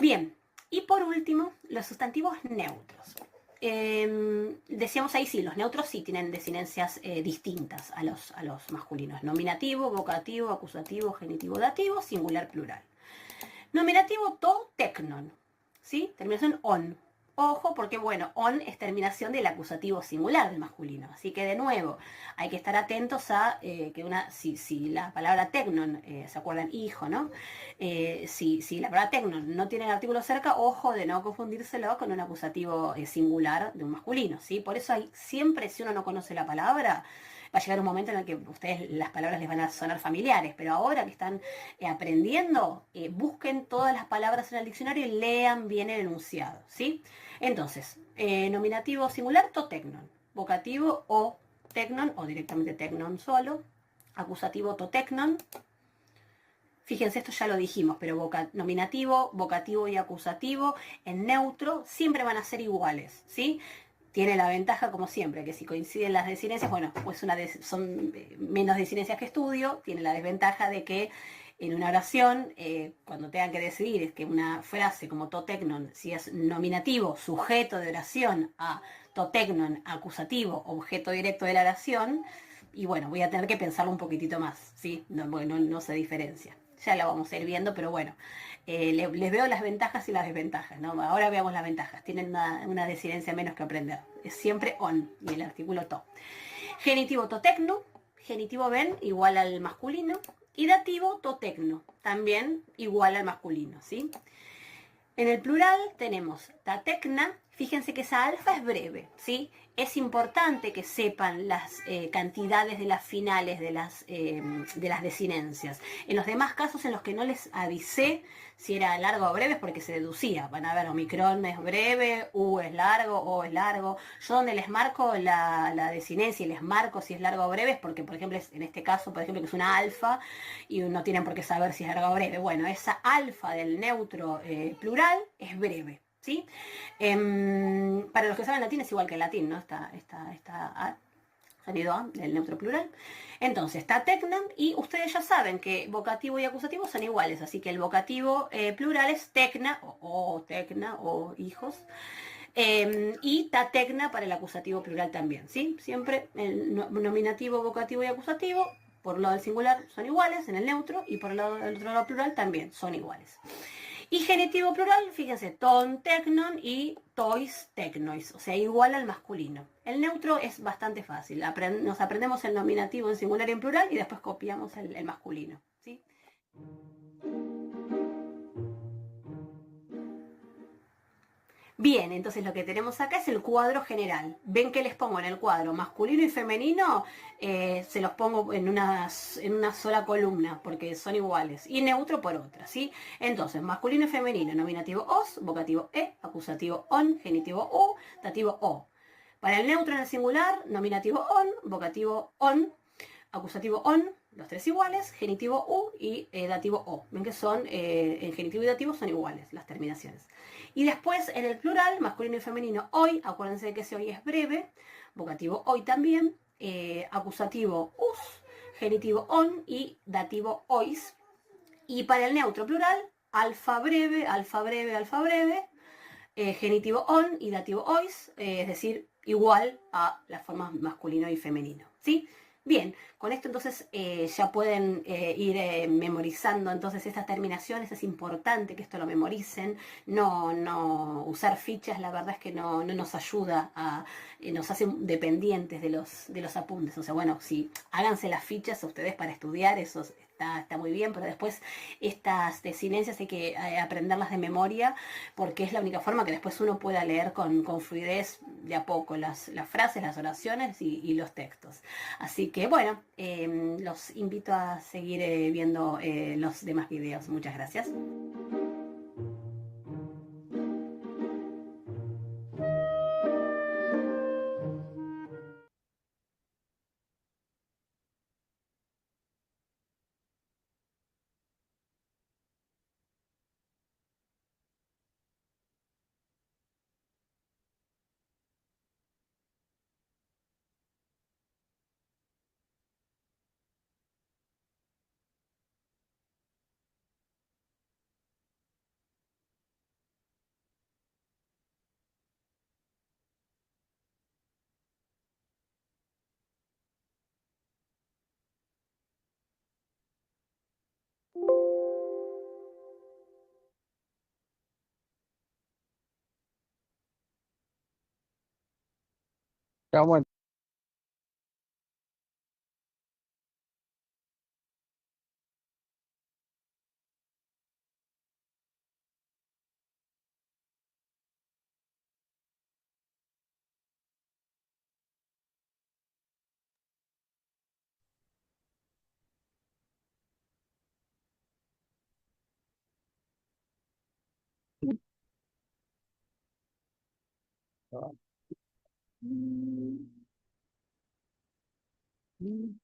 [SPEAKER 3] Bien, y por último, los sustantivos neutros. Decíamos ahí sí, los neutros sí tienen desinencias distintas a los masculinos. Nominativo, vocativo, acusativo, genitivo, dativo, singular, plural. Nominativo to tecnon, ¿sí? Terminación on. Ojo, porque bueno, on es terminación del acusativo singular del masculino. Así que de nuevo, hay que estar atentos a que si la palabra tecnon, ¿se acuerdan? Hijo, ¿no? Si la palabra tecnon no tiene el artículo cerca, ojo de no confundírselo con un acusativo singular de un masculino, ¿sí? Por eso siempre, si uno no conoce la palabra, va a llegar un momento en el que ustedes las palabras les van a sonar familiares, pero ahora que están aprendiendo, busquen todas las palabras en el diccionario y lean bien el enunciado, ¿sí? Entonces, nominativo singular, to tecnon. vocativo o tecnon, o directamente tecnon solo, acusativo totecnon. Fíjense, esto ya lo dijimos, pero nominativo, vocativo y acusativo en neutro siempre van a ser iguales, ¿sí? Tiene la ventaja, como siempre, que si coinciden las desinencias, bueno, pues son menos desinencias que estudio, tiene la desventaja de que en una oración, cuando tengan que decidir es que una frase como totecnon, si es nominativo, sujeto de oración, a totecnon, acusativo, objeto directo de la oración, y bueno, voy a tener que pensarlo un poquitito más, ¿sí? No, bueno, no se diferencia. Ya lo vamos a ir viendo, pero bueno, les veo las ventajas y las desventajas, ¿no? Ahora veamos las ventajas. Tienen una desinencia menos que aprender. Es siempre on y el artículo to. Genitivo totecno, genitivo ven igual al masculino, y dativo totecno, también igual al masculino, ¿sí? En el plural tenemos tatecna. Fíjense que esa alfa es breve, ¿sí? Es importante que sepan las cantidades de las finales de las desinencias. En los demás casos en los que no les avisé si era largo o breve es porque se deducía. Van a ver, omicron es breve, U es largo, O es largo. Yo donde les marco la desinencia y les marco si es largo o breve es porque, por ejemplo, en este caso, por ejemplo, que es una alfa y no tienen por qué saber si es largo o breve. Bueno, esa alfa del neutro plural es breve, ¿sí? Para los que saben latín es igual que el latín, ¿no? Esta sonido A del neutro plural. Entonces, está tecnan y ustedes ya saben que vocativo y acusativo son iguales, así que el vocativo plural es tecna o tecna o hijos. Y tatecna para el acusativo plural también, ¿sí? Siempre el nominativo, vocativo y acusativo, por el lado del singular son iguales en el neutro y por el lado del otro lado plural también son iguales. Y genitivo plural, fíjense, ton, tecnon y tois, tecnois, o sea, igual al masculino. El neutro es bastante fácil, nos aprendemos el nominativo en singular y en plural y después copiamos el masculino, ¿sí? Bien, entonces lo que tenemos acá es el cuadro general. Ven que les pongo en el cuadro masculino y femenino, se los pongo en una sola columna porque son iguales. Y neutro por otra, ¿sí? Entonces, masculino y femenino, nominativo os, vocativo e, acusativo on, genitivo u, dativo o. Para el neutro en el singular, nominativo on, vocativo on, acusativo on, los tres iguales, genitivo u y dativo o. Ven que son, en genitivo y dativo son iguales las terminaciones. Y después en el plural, masculino y femenino, hoy, acuérdense de que ese hoy es breve, vocativo hoy también, acusativo us, genitivo on y dativo ois. Y para el neutro plural, alfa breve, alfa breve, alfa breve, genitivo on y dativo ois, es decir, igual a las formas masculino y femenino, ¿sí? Bien, con esto entonces ya pueden ir memorizando entonces estas terminaciones. Es importante que esto lo memoricen, no usar fichas, la verdad es que no nos ayuda nos hace dependientes de los apuntes. O sea, bueno, si háganse las fichas a ustedes para estudiar, eso está muy bien, pero después estas desinencias hay que aprenderlas de memoria porque es la única forma que después uno pueda leer con fluidez de a poco las frases, las oraciones y los textos. Así que bueno, los invito a seguir viendo los demás videos. Muchas gracias.
[SPEAKER 1] Vamos a- Bien,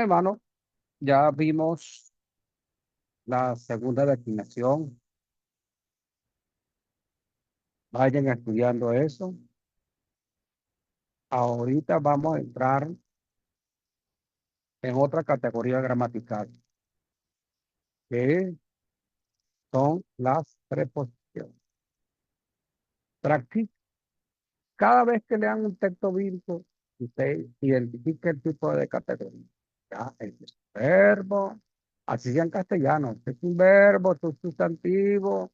[SPEAKER 1] hermano, ya vimos la segunda declinación. Vayan estudiando eso. Ahorita vamos a entrar en otra categoría gramatical, que son las preposiciones. Practique. Cada vez que lean un texto bíblico, usted identifique el tipo de categoría. Ya, este es un verbo, así sea en castellano. Este es un verbo, este es un sustantivo,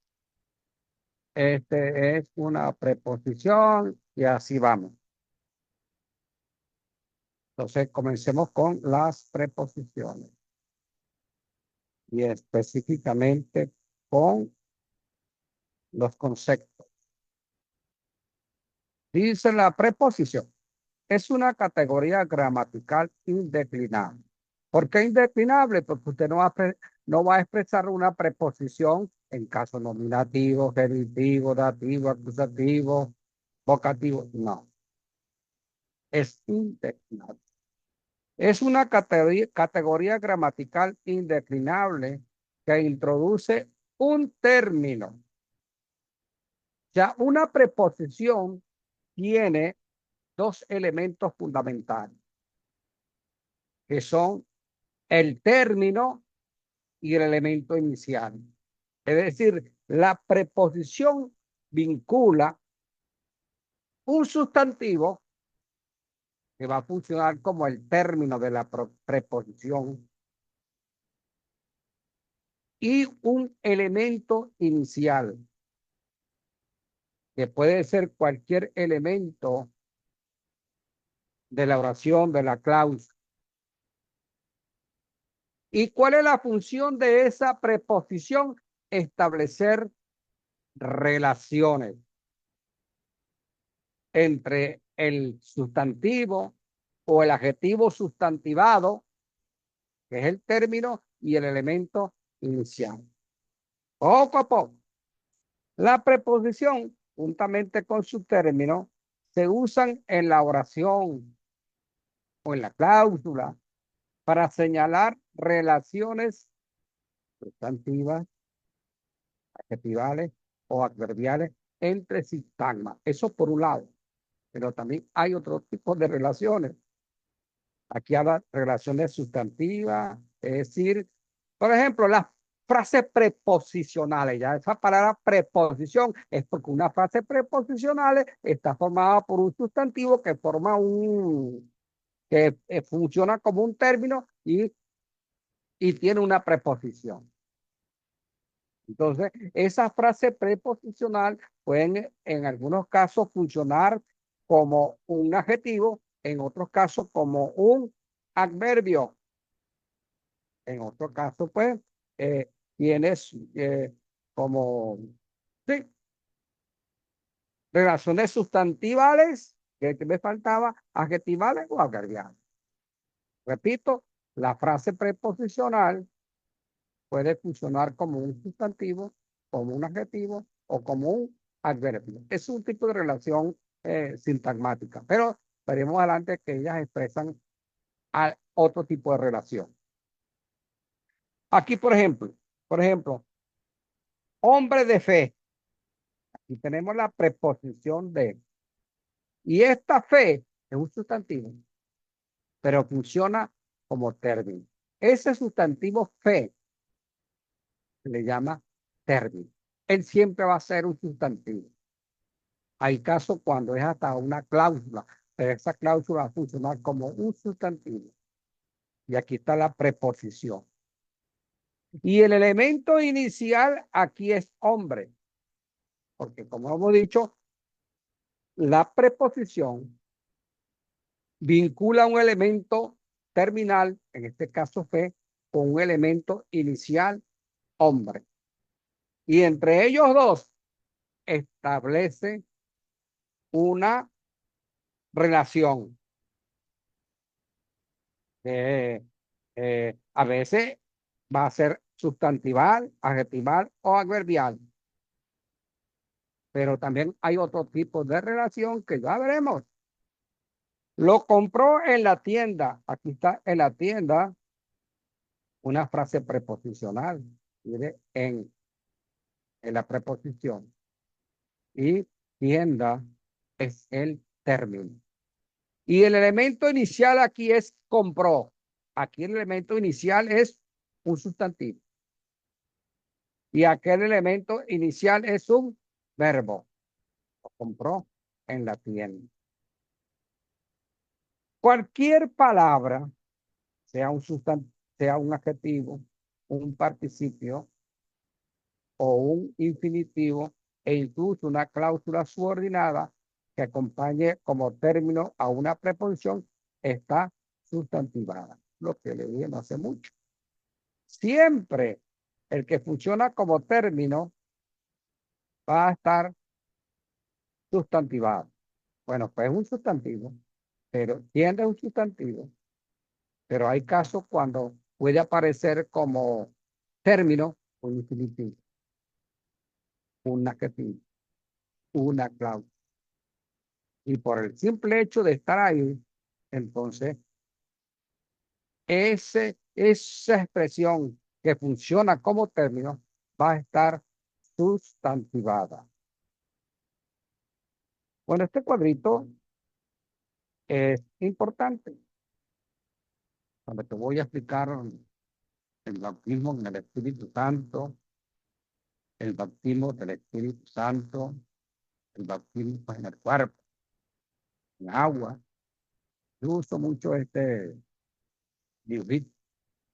[SPEAKER 1] este es una preposición y así vamos. Entonces, comencemos con las preposiciones y específicamente con los conceptos. Dice la preposición. Es una categoría gramatical indeclinable. ¿Por qué indeclinable? Porque usted no va a expresar una preposición en caso nominativo, genitivo, dativo, acusativo, vocativo. No, es indeclinable. Es una categoría gramatical indeclinable que introduce un término. Ya una preposición tiene dos elementos fundamentales, que son el término y el elemento inicial. Es decir, la preposición vincula un sustantivo que va a funcionar como el término de la preposición y un elemento inicial, que puede ser cualquier elemento de la oración, de la cláusula. ¿Y cuál es la función de esa preposición? Establecer relaciones entre el sustantivo o el adjetivo sustantivado, que es el término, y el elemento inicial. Poco a poco. La preposición, juntamente con su término, se usan en la oración o en la cláusula para señalar relaciones sustantivas, adjetivales o adverbiales entre sintagmas. Eso por un lado. Pero también hay otro tipo de relaciones. Aquí habla relaciones sustantivas, es decir, por ejemplo, las frases preposicionales. Ya esa palabra preposición es porque una frase preposicional está formada por un sustantivo que forma que funciona como un término y tiene una preposición. Entonces, esa frase preposicional pueden en algunos casos funcionar como un adjetivo, en otros casos como un adverbio. En otro caso, pues, tienes como, sí, relaciones sustantivales, que me faltaba, adjetivales o adverbiales. Repito, la frase preposicional puede funcionar como un sustantivo, como un adjetivo o como un adverbio. Es un tipo de relación sintagmática, pero veremos adelante que ellas expresan otro tipo de relación. Aquí, por ejemplo, hombre de fe. Aquí tenemos la preposición de. Y esta fe es un sustantivo, pero funciona como término. Ese sustantivo fe se le llama término. Él siempre va a ser un sustantivo. Hay casos cuando es hasta una cláusula, pero esa cláusula va a funcionar como un sustantivo. Y aquí está la preposición. Y el elemento inicial aquí es hombre, porque como hemos dicho, la preposición vincula un elemento terminal, en este caso fe, con un elemento inicial, hombre. Y entre ellos dos establece una relación. A veces va a ser sustantival, adjetival o adverbial. Pero también hay otro tipo de relación que ya veremos. Lo compró en la tienda. Aquí está en la tienda una frase preposicional. Mire, en la preposición. Y tienda es el término. Y el elemento inicial aquí es compró. Aquí el elemento inicial es un sustantivo. Y aquel elemento inicial es un verbo. Lo compró en la tienda. Cualquier palabra, sea un sustantivo, sea un adjetivo, un participio o un infinitivo, e incluso una cláusula subordinada que acompañe como término a una preposición, está sustantivada. Lo que le dije no hace mucho. Siempre el que funciona como término va a estar sustantivado. Bueno, pues es un sustantivo, pero tiende a un sustantivo, pero hay casos cuando puede aparecer como término un infinitivo, un adjetivo, una cláusula. Y por el simple hecho de estar ahí, entonces, esa expresión que funciona como término va a estar sustantivada. Bueno, este cuadrito es importante. Cuando te voy a explicar el bautismo en el Espíritu Santo, el bautismo del Espíritu Santo, el bautismo pues, en el cuerpo, en agua. Yo uso mucho este librito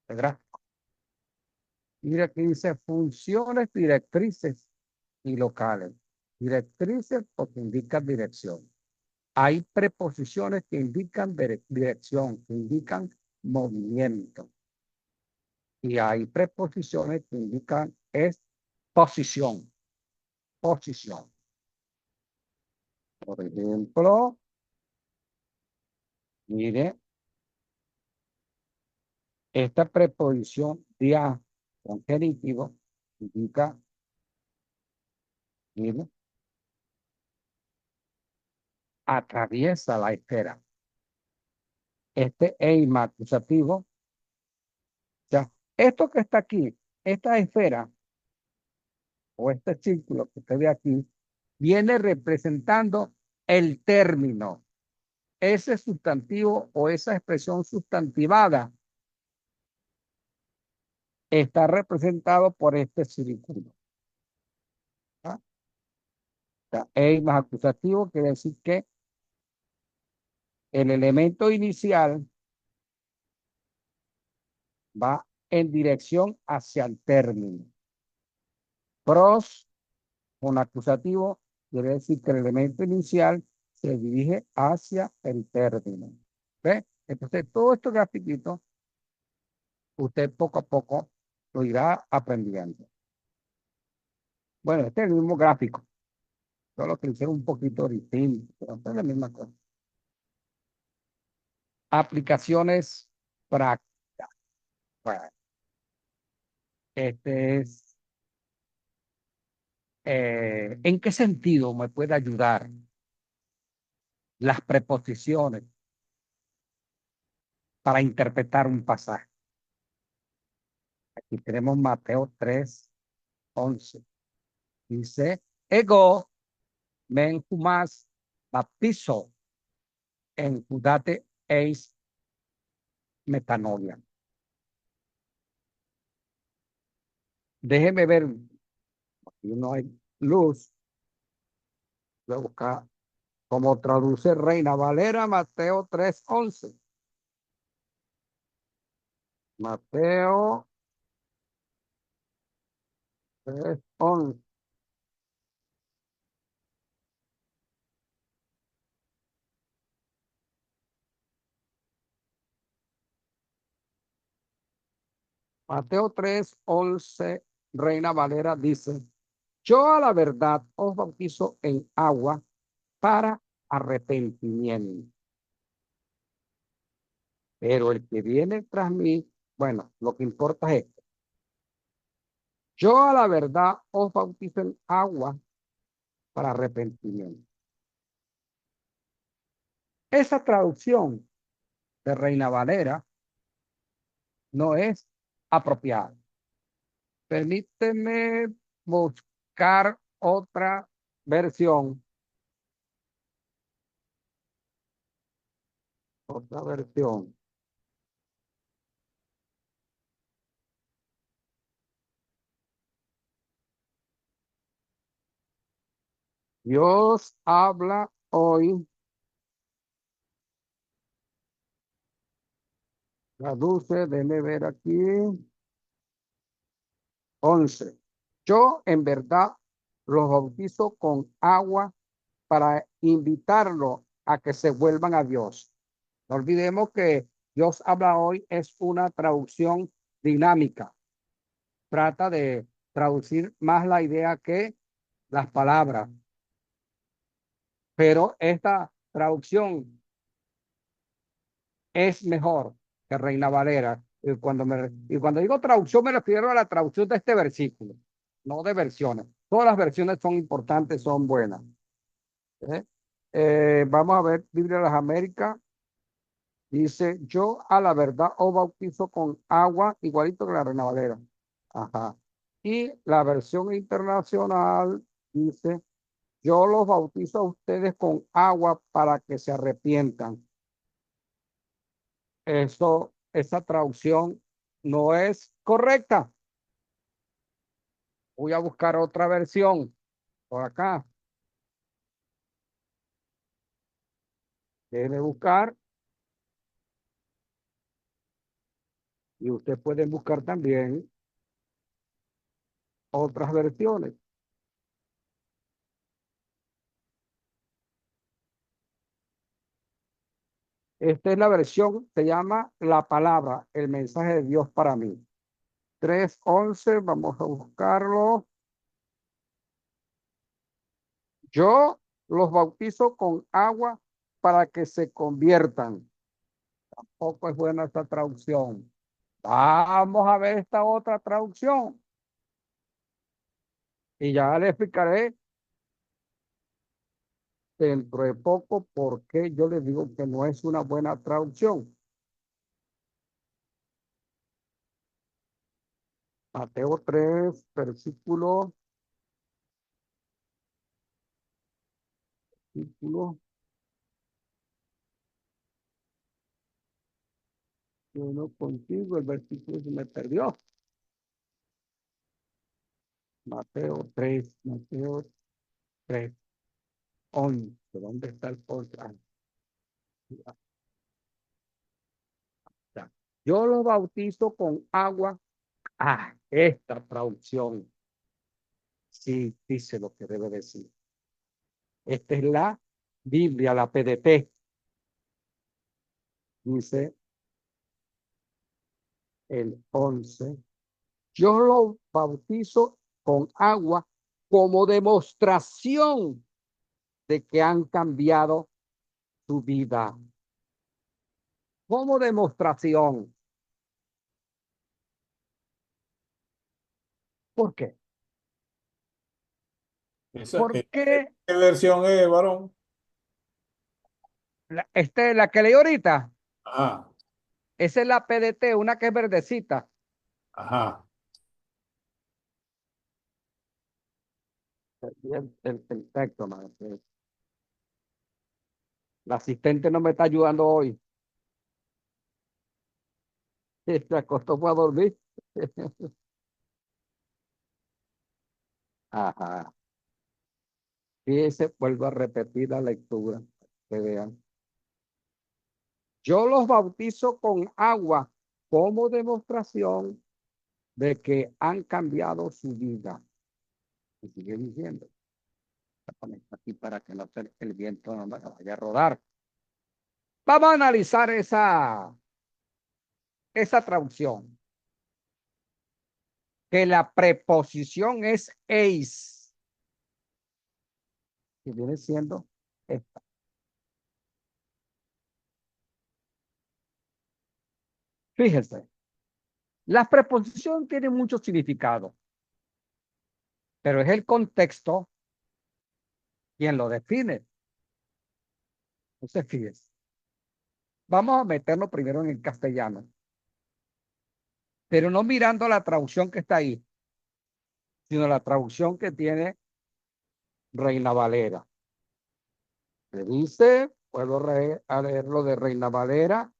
[SPEAKER 1] de gráfico. Mira que dice funciones directrices y locales. Directrices porque indican dirección. Hay preposiciones que indican dirección, que indican movimiento. Y hay preposiciones que indican es posición. Posición. Por ejemplo, mire, esta preposición dia con genitivo indica, mire, atraviesa la esfera. Este eima acusativo, o sea, esto que está aquí, esta esfera o este círculo que usted ve aquí, viene representando el término. Ese sustantivo o esa expresión sustantivada está representado por este círculo. ¿Ah? O sea, eima acusativo quiere decir que el elemento inicial va en dirección hacia el término. Pros, con acusativo, quiere decir que el elemento inicial se dirige hacia el término. ¿Ve? Entonces, todo esto grafiquito, usted poco a poco lo irá aprendiendo. Bueno, este es el mismo gráfico, solo que hicieron un poquito distinto, pero es la misma cosa. Aplicaciones prácticas. Bueno, este es, ¿en qué sentido me puede ayudar las preposiciones para interpretar un pasaje? Aquí tenemos Mateo 3:11. Dice, ego men humas baptizo en judate eis metanoia. Déjeme ver, aquí no hay luz. Voy a buscar cómo traduce Reina Valera Mateo 3:11. Mateo 3:11. Mateo 3:11, Reina Valera dice, Yo a la verdad os bautizo en agua para arrepentimiento. Pero el que viene tras mí, bueno, lo que importa es esto. Yo a la verdad os bautizo en agua para arrepentimiento. Esa traducción de Reina Valera no es apropiada. Permíteme buscar otra versión. Otra versión. Dios habla hoy. Traduce, déjeme ver aquí. 11. Yo en verdad los bautizo con agua para invitarlo a que se vuelvan a Dios. No olvidemos que Dios habla hoy es una traducción dinámica. Trata de traducir más la idea que las palabras. Pero esta traducción es mejor que Reina Valera. Y cuando digo traducción me refiero a la traducción de este versículo, no de versiones. Todas las versiones son importantes, son buenas. Vamos a ver, Biblia de las Américas. Dice, yo a la verdad os bautizo con agua, igualito que la Reina Valera. Ajá. Y la versión internacional dice, yo los bautizo a ustedes con agua para que se arrepientan. Esa traducción no es correcta. Voy a buscar otra versión por acá. Déjeme buscar. Y usted puede buscar también otras versiones. Esta es la versión, se llama La Palabra, el mensaje de Dios para mí. 3:11, vamos a buscarlo. Yo los bautizo con agua para que se conviertan. Tampoco es buena esta traducción. Vamos a ver esta otra traducción. Y ya le explicaré dentro de poco por qué yo les digo que no es una buena traducción. Mateo 3, versículo 1 contigo, el versículo se me perdió. Mateo 3, 11. ¿Dónde está el 11? Yo lo bautizo con agua. Esta traducción sí dice lo que debe decir. Esta es la Biblia, la PDT. Dice el 11. Yo lo bautizo con agua como demostración de que han cambiado su vida. Como demostración. ¿Por qué? ¿Por qué?
[SPEAKER 2] ¿Qué versión es, varón?
[SPEAKER 1] La que leí ahorita,
[SPEAKER 2] Ajá,
[SPEAKER 1] esa es la PDT, una que es verdecita.
[SPEAKER 2] ajá.
[SPEAKER 1] El texto, man. La asistente no me está ayudando hoy. Se acostó para dormir. Ajá. Fíjense, vuelvo a repetir la lectura. Que vean. Yo los bautizo con agua como demostración de que han cambiado su vida. Y sigue diciendo. Aquí para que no se, el viento no me vaya a rodar. Vamos a analizar esa traducción. Que la preposición es eis. que viene siendo esta. Fíjense, la preposición tiene mucho significado, pero es el contexto quien lo define. Entonces, fíjense, vamos a meterlo primero en el castellano, pero no mirando la traducción que está ahí, sino la traducción que tiene Reina Valera. Le dice, puedo a leerlo de Reina Valera: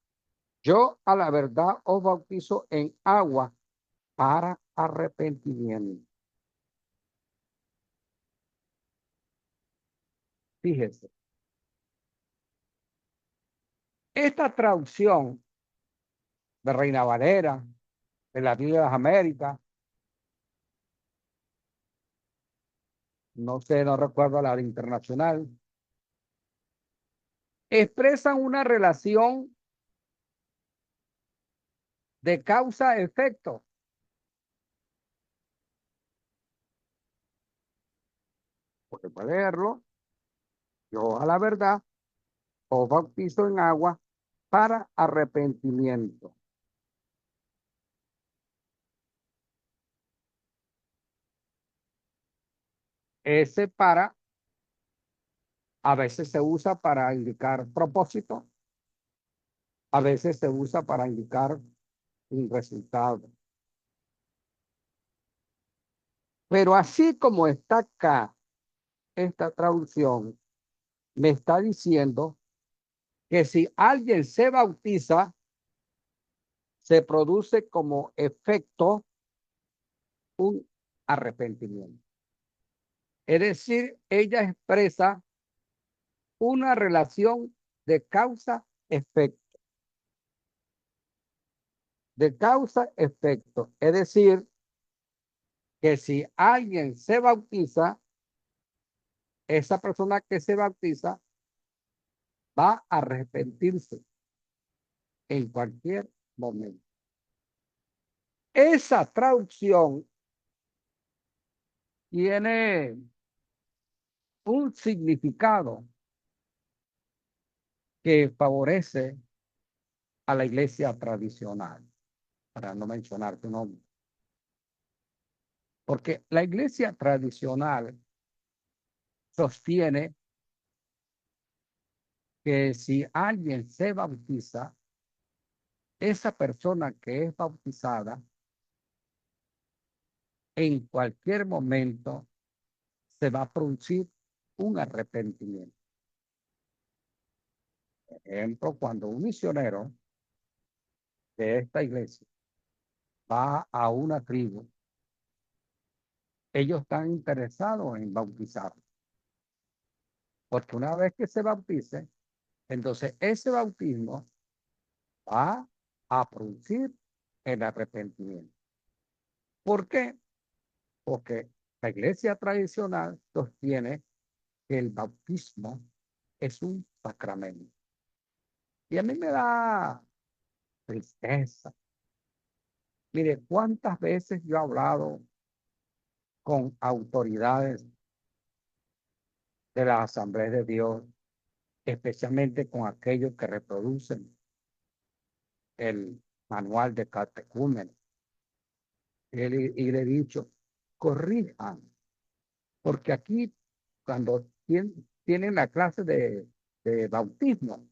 [SPEAKER 1] yo a la verdad os bautizo en agua para arrepentimiento. Fíjese, esta traducción de Reina Valera, de la Biblia de las Américas, no sé, no recuerdo la internacional, expresan una relación de causa-efecto. Porque puede leerlo: yo a la verdad os bautizo en agua para arrepentimiento. Ese para a veces se usa para indicar propósito, a veces se usa para indicar un resultado. Pero así como está acá, esta traducción me está diciendo que si alguien se bautiza, se produce como efecto un arrepentimiento. Es decir, ella expresa una relación de causa-efecto. De causa-efecto. Es decir, que si alguien se bautiza, esa persona que se bautiza va a arrepentirse en cualquier momento. Esa traducción tiene un significado que favorece a la iglesia tradicional, para no mencionar tu nombre. Porque la iglesia tradicional sostiene que si alguien se bautiza, esa persona que es bautizada en cualquier momento se va a producir un arrepentimiento. Por ejemplo, cuando un misionero de esta iglesia va a una tribu, ellos están interesados en bautizar, porque una vez que se bautice, entonces ese bautismo va a producir el arrepentimiento. ¿Por qué? Porque la iglesia tradicional sostiene que el bautismo es un sacramento. Y a mí me da tristeza. Mire, cuántas veces yo he hablado con autoridades de la Asamblea de Dios, especialmente con aquellos que reproducen el manual de catecúmenos. Y le he dicho, corrijan, porque aquí cuando tienen la clase de bautismo,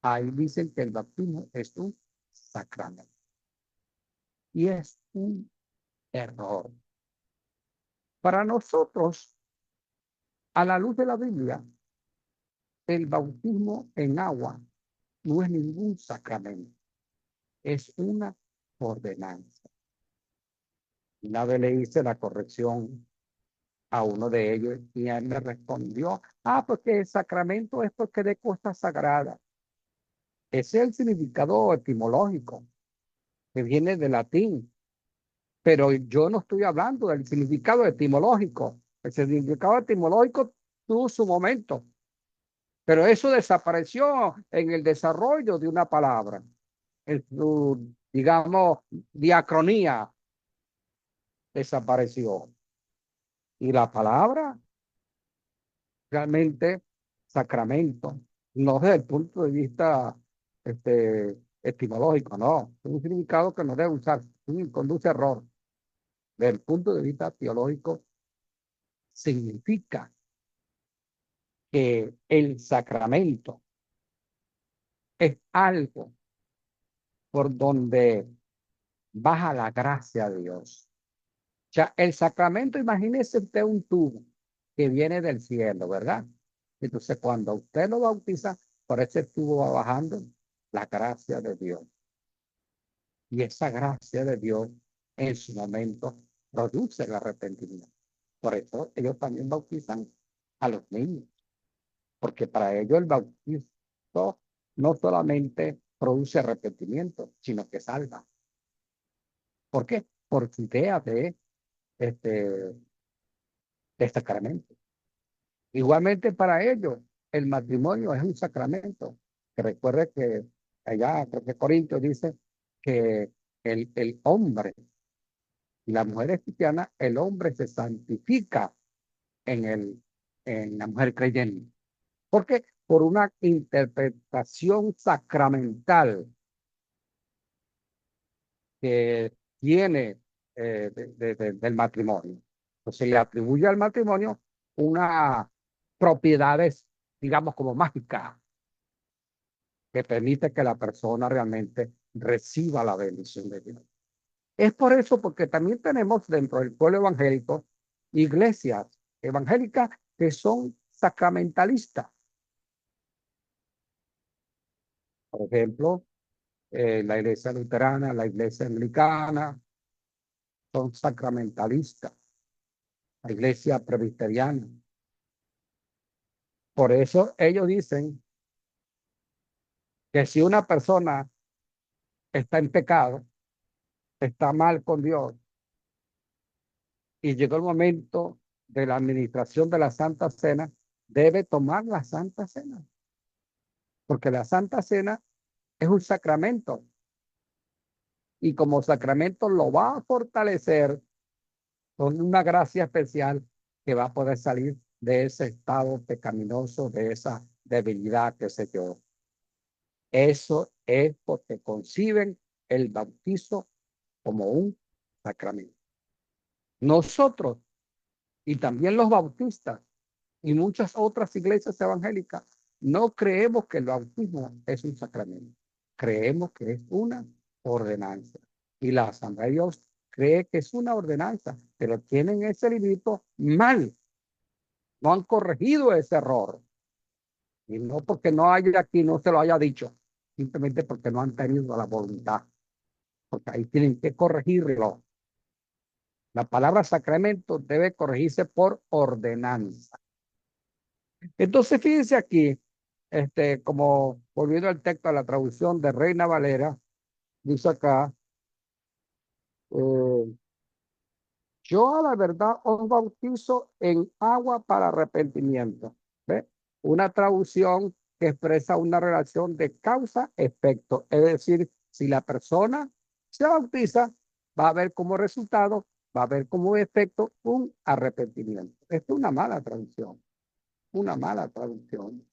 [SPEAKER 1] ahí dicen que el bautismo es un sacramento. Y es un error. Para nosotros, a la luz de la Biblia, el bautismo en agua no es ningún sacramento, es una ordenanza. Una vez le hice la corrección a uno de ellos y él me respondió, porque el sacramento es porque de cosas sagradas. Ese es el significado etimológico que viene del latín, pero yo no estoy hablando del significado etimológico. El significado etimológico tuvo su momento, pero eso desapareció en el desarrollo de una palabra, en su, digamos, diacronía desapareció. Y la palabra realmente sacramento, no desde el punto de vista etimológico, no, es un significado que no debe usar, conduce a error. Desde el punto de vista teológico, significa que el sacramento es algo por donde baja la gracia de Dios. O sea, el sacramento, imagínese usted un tubo que viene del cielo, ¿verdad? Entonces, cuando usted lo bautiza, por ese tubo va bajando la gracia de Dios. Y esa gracia de Dios, en su momento, produce el arrepentimiento. Por eso ellos también bautizan a los niños, porque para ellos el bautismo no solamente produce arrepentimiento, sino que salva. ¿Por qué? Por su idea este, de sacramento. Igualmente para ellos, el matrimonio es un sacramento. Que recuerde que allá, creo que Corintios dice que el hombre y la mujer es cristiana, el hombre se santifica en la mujer creyente. ¿Por qué? Por una interpretación sacramental que tiene del matrimonio. Entonces le atribuye al matrimonio unas propiedades, digamos, como mágicas, que permite que la persona realmente reciba la bendición de Dios. Es por eso, porque también tenemos dentro del pueblo evangélico iglesias evangélicas que son sacramentalistas. Por ejemplo, la iglesia luterana, la iglesia anglicana, son sacramentalistas. La iglesia presbiteriana. Por eso ellos dicen que si una persona está en pecado, está mal con Dios, y llegó el momento de la administración de la Santa Cena, debe tomar la Santa Cena. Porque la Santa Cena es un sacramento. Y como sacramento lo va a fortalecer con una gracia especial que va a poder salir de ese estado pecaminoso, de esa debilidad, qué sé yo. Eso es porque conciben el bautizo como un sacramento. Nosotros y también los bautistas y muchas otras iglesias evangélicas no creemos que el bautismo es un sacramento. Creemos que es una ordenanza. Y la Asamblea de Dios cree que es una ordenanza, pero tienen ese librito mal. No han corregido ese error. Y no porque no haya aquí, no se lo haya dicho, simplemente porque no han tenido la voluntad. Porque ahí tienen que corregirlo. La palabra sacramento debe corregirse por ordenanza. Entonces, fíjense aquí, como volviendo al texto a la traducción de Reina Valera, dice acá, eh, yo a la verdad os bautizo en agua para arrepentimiento. ¿Ve? Una traducción que expresa una relación de causa-efecto. Es decir, si la persona se bautiza, va a ver como resultado, va a ver como efecto un arrepentimiento. Esto es una mala traducción, una mala traducción.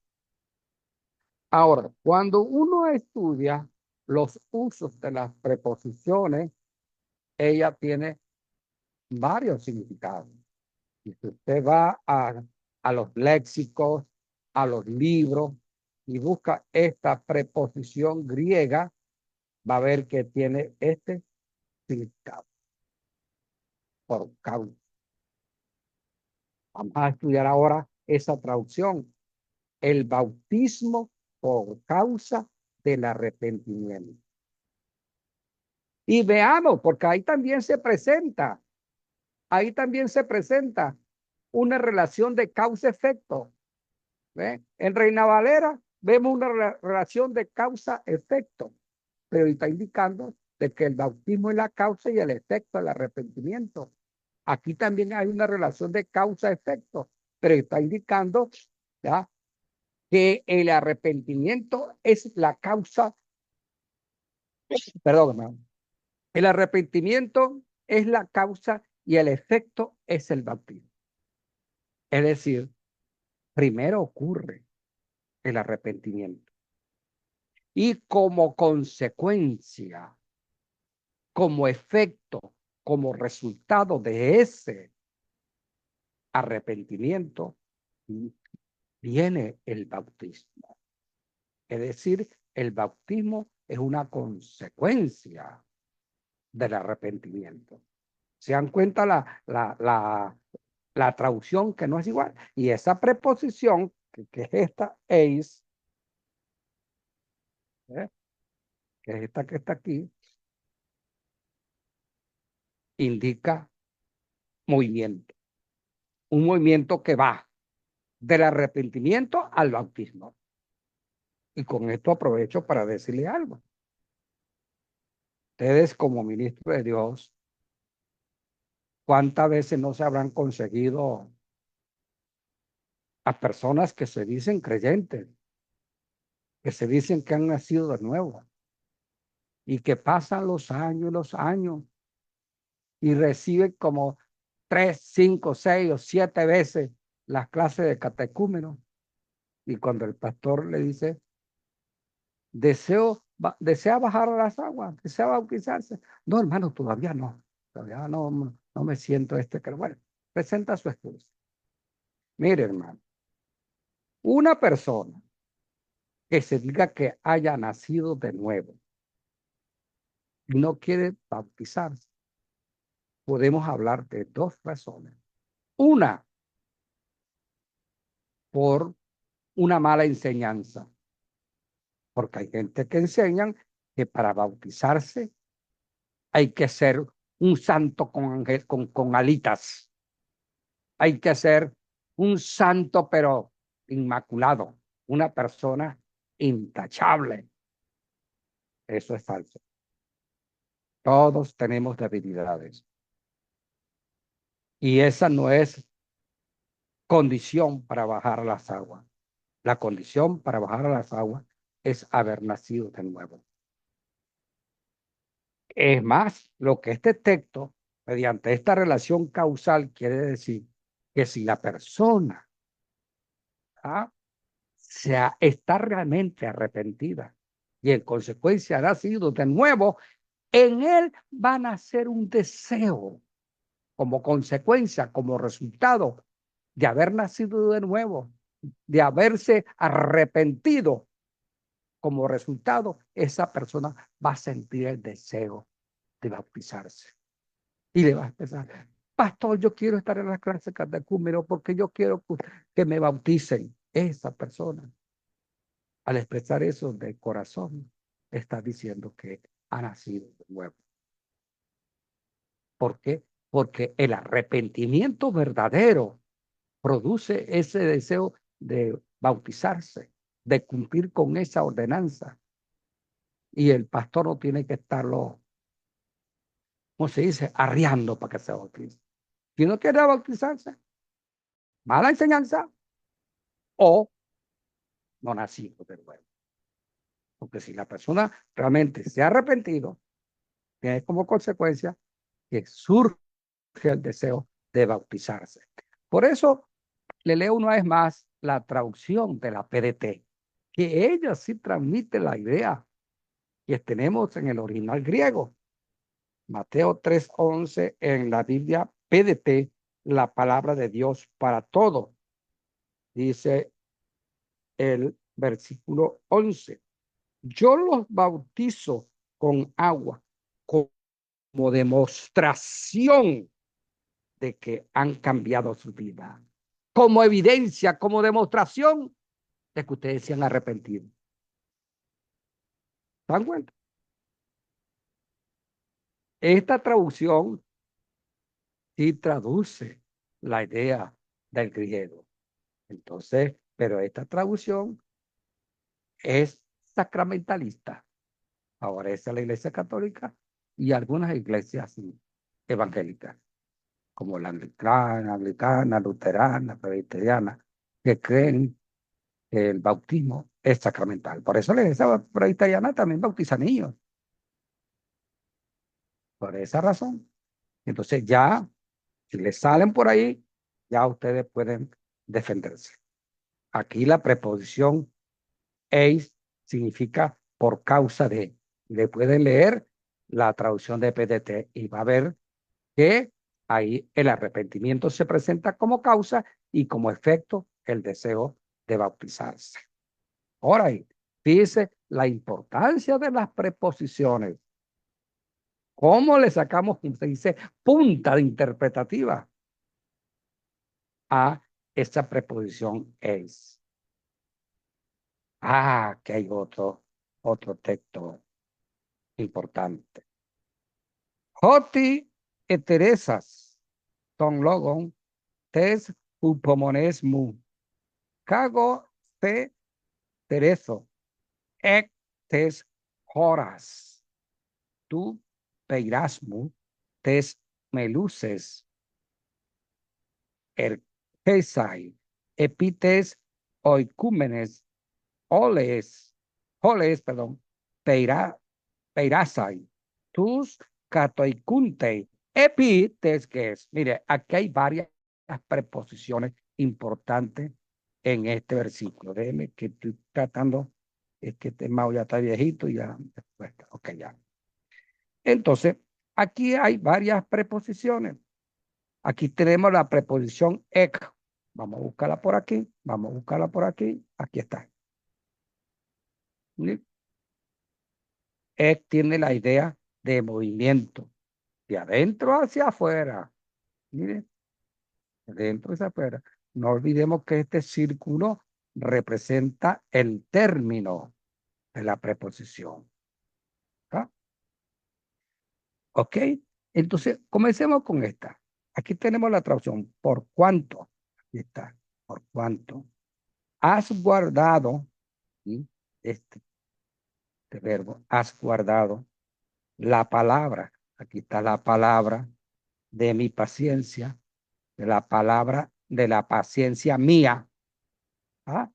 [SPEAKER 1] Ahora, cuando uno estudia los usos de las preposiciones, ella tiene varios significados. Y si usted va a los léxicos, a los libros y busca esta preposición griega, va a ver que tiene este significado. Por causa. Vamos a estudiar ahora esa traducción. El bautismo por causa del arrepentimiento. Y veamos, porque ahí también se presenta una relación de causa-efecto. En Reina Valera vemos una relación de causa-efecto, pero está indicando de que el bautismo es la causa y el efecto del arrepentimiento. Aquí también hay una relación de causa-efecto, pero está indicando, ¿ya?, que el arrepentimiento es la causa, perdón, el arrepentimiento es la causa y el efecto es el bautismo. Es decir, primero ocurre el arrepentimiento. Y como consecuencia, como efecto, como resultado de ese arrepentimiento, viene el bautismo. Es decir, el bautismo es una consecuencia del arrepentimiento. ¿Se dan cuenta la traducción que no es igual? Y esa preposición, que es esta, eis, que es esta que está aquí, indica movimiento. Un movimiento que va del arrepentimiento al bautismo. Y con esto aprovecho para decirle algo. Ustedes como ministros de Dios, ¿cuántas veces no se habrán conseguido a personas que se dicen creyentes, que se dicen que han nacido de nuevo y que pasan los años y reciben como 3, 5, 6 o 7 veces las clases de catecúmeno? Y cuando el pastor le dice, desea bajar a las aguas, desea bautizarse. No, hermano, todavía no me siento que bueno, presenta su excusa. Mire, hermano, una persona que se diga que haya nacido de nuevo y no quiere bautizarse, podemos hablar de dos razones. Una, por una mala enseñanza, porque hay gente que enseñan que para bautizarse hay que ser un santo con alitas. Hay que ser un santo, pero inmaculado, una persona intachable. Eso es falso. Todos tenemos debilidades. Y esa no es condición para bajar a las aguas. La condición para bajar a las aguas es haber nacido de nuevo. Es más, lo que este texto, mediante esta relación causal, quiere decir que si la persona está realmente arrepentida y en consecuencia ha nacido de nuevo, en él va a nacer un deseo como consecuencia, como resultado de haber nacido de nuevo, de haberse arrepentido. Como resultado, esa persona va a sentir el deseo de bautizarse. Y le va a empezar, pastor, yo quiero estar en la clase catecúmeno porque yo quiero que me bauticen. Esa persona, al expresar eso de corazón, está diciendo que ha nacido de nuevo. ¿Por qué? Porque el arrepentimiento verdadero produce ese deseo de bautizarse, de cumplir con esa ordenanza. Y el pastor no tiene que estarlo, ¿cómo se dice?, arriando para que se bautice. Si no quiere bautizarse, mala enseñanza o no nacido de nuevo. Porque si la persona realmente se ha arrepentido, tiene como consecuencia que surge el deseo de bautizarse. Por eso le leo una vez más la traducción de la PDT, que ella sí transmite la idea que tenemos en el original griego. Mateo 3:11 en la Biblia PDT, la palabra de Dios para todo. Dice el versículo 11. Yo los bautizo con agua como demostración de que han cambiado su vida. Como evidencia, como demostración de que ustedes se han arrepentido. ¿Se dan cuenta? Esta traducción sí traduce la idea del griego. Entonces, pero esta traducción es sacramentalista. Favorece a la Iglesia Católica y algunas iglesias evangélicas, como la anglicana, luterana, presbiteriana, que creen que el bautismo es sacramental. Por eso la Iglesia presbiteriana también bautiza niños. Por esa razón. Entonces ya, si les salen por ahí, ya ustedes pueden defenderse. Aquí la preposición eis significa por causa de. Le pueden leer la traducción de PDT y va a ver que ahí el arrepentimiento se presenta como causa y como efecto el deseo de bautizarse. Ahora ahí, fíjese la importancia de las preposiciones. ¿Cómo le sacamos, como se dice, punta de interpretativa a esa preposición es? Ah, que hay otro texto importante. Hoti eteresas ton logon tes upomonesmu cago te terezo ec tes horas tu peirasmu tes meluces ergesai epites oicúmenes perdón, peirasai tus catoicuntei epites, que es, mire, aquí hay varias preposiciones importantes en este versículo. Déjeme que estoy tratando, es que este Mao ya está viejito y ya, ok, ya. Entonces, aquí hay varias preposiciones. Aquí tenemos la preposición ek. Vamos a buscarla por aquí, vamos a buscarla por aquí. Aquí está. Ek tiene la idea de movimiento, de adentro hacia afuera. Mire, de adentro hacia afuera. No olvidemos que este círculo representa el término de la preposición. ¿Ah? ¿Ok? Entonces, comencemos con esta. Aquí tenemos la traducción. ¿Por cuánto? Aquí está. ¿Por cuánto? Has guardado, ¿sí? este verbo, has guardado la palabra. Aquí está la palabra de mi paciencia, de la palabra de la paciencia mía. ¿Ah?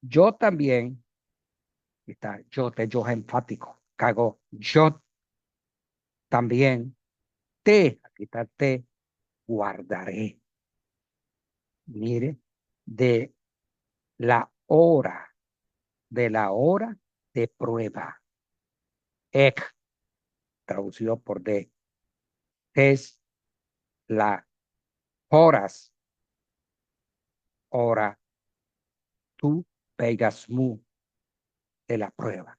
[SPEAKER 1] Yo también, aquí está, yo enfático, cago, yo también aquí está te guardaré. Mire, de de la hora de prueba. Ek, traducido por de, es la horas, hora, tu pegasmu de la prueba.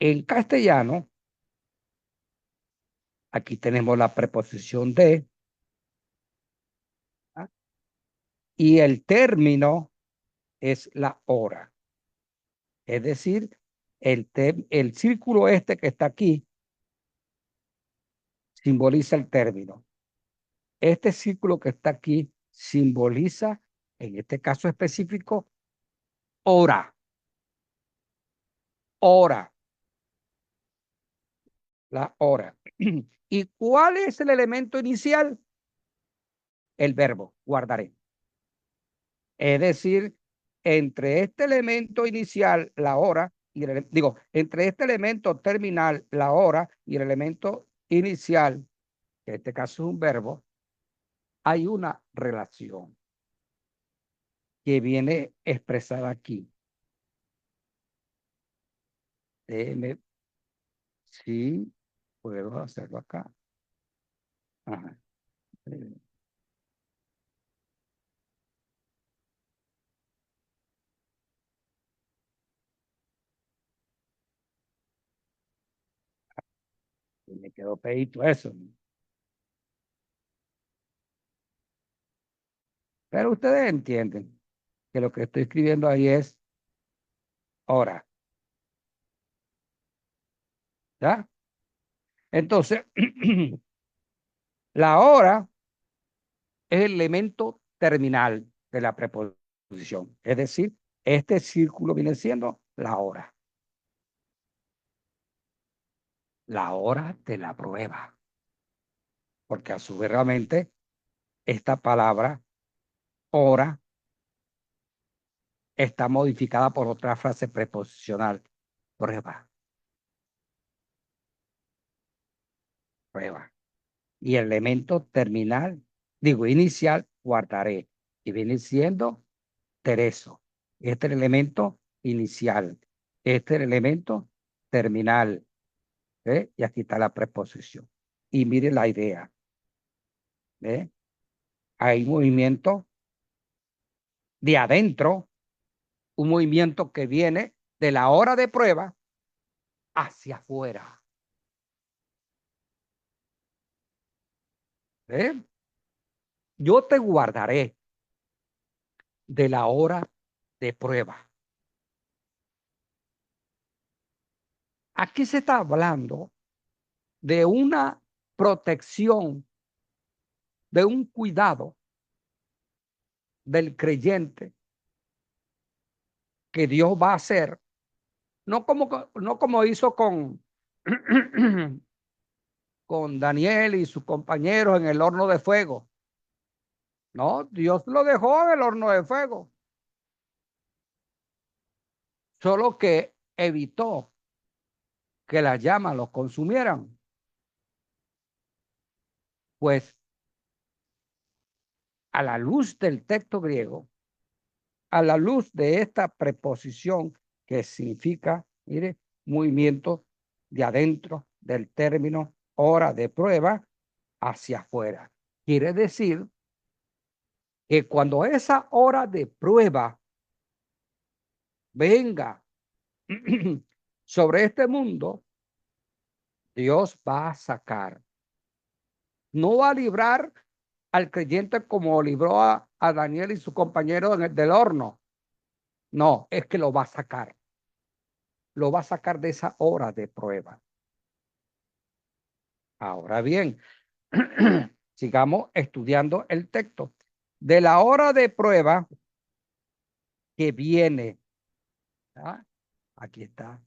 [SPEAKER 1] En castellano, aquí tenemos la preposición de, ¿ah? Y el término es la hora. Es decir, el círculo este que está aquí simboliza el término. Este círculo que está aquí simboliza, en este caso específico, hora. Hora. La hora. ¿Y cuál es el elemento inicial? El verbo, guardaré. Es decir, entre este elemento inicial, la hora, y entre este elemento terminal, la hora, y el elemento inicial, que en este caso es un verbo, hay una relación que viene expresada aquí. Déjeme, sí, puedo hacerlo acá. Ajá. Me quedó peito eso. Pero ustedes entienden que lo que estoy escribiendo ahí es hora. ¿Ya? Entonces, la hora es el elemento terminal de la preposición. Es decir, este círculo viene siendo la hora. La hora de la prueba. Porque a su vez realmente esta palabra hora está modificada por otra frase preposicional. Prueba. Prueba. Y el elemento terminal, digo inicial, guardaré. y viene siendo tereso. Este es el elemento inicial. Este es el elemento terminal. Y aquí está la preposición. Y mire la idea. Hay movimiento de adentro, un movimiento que viene de la hora de prueba hacia afuera. Yo te guardaré de la hora de prueba. Aquí se está hablando de una protección, de un cuidado del creyente que Dios va a hacer, no como hizo con, con Daniel y sus compañeros en el horno de fuego. No, Dios lo dejó en el horno de fuego. Solo que evitó que las llamas los consumieran. Pues a la luz del texto griego, a la luz de esta preposición que significa, mire, movimiento de adentro del término hora de prueba hacia afuera. Quiere decir que cuando esa hora de prueba venga sobre este mundo, Dios va a sacar. No va a librar al creyente como libró a Daniel y su compañero del horno. No, es que lo va a sacar. Lo va a sacar de esa hora de prueba. Ahora bien, sigamos estudiando el texto. De la hora de prueba que viene, ¿ah? Aquí está,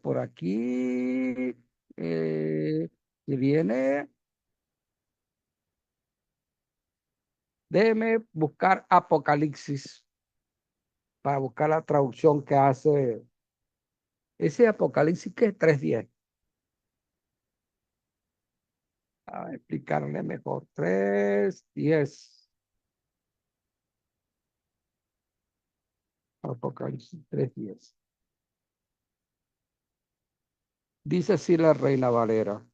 [SPEAKER 1] por aquí, que viene, déjeme buscar Apocalipsis para buscar la traducción que hace ese Apocalipsis que es 3:10. A explicarle mejor. 3:10. Apocalipsis 3:10. Dice así la Reina Valera: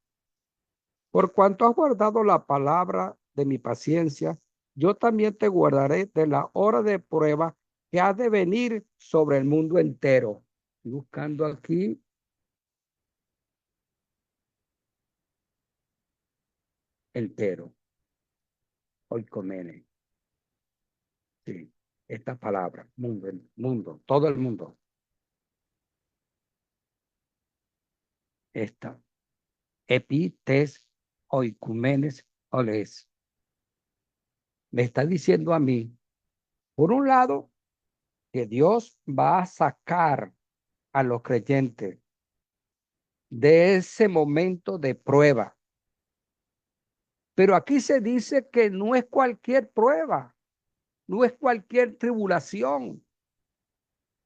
[SPEAKER 1] por cuanto has guardado la palabra de mi paciencia, yo también te guardaré de la hora de prueba que ha de venir sobre el mundo entero. Estoy buscando aquí entero. Oikomene. Sí, esta palabra, mundo, todo el mundo. Esta. Epites, oikumenes, oles. Me está diciendo a mí, por un lado, que Dios va a sacar a los creyentes de ese momento de prueba. Pero aquí se dice que no es cualquier prueba, no es cualquier tribulación,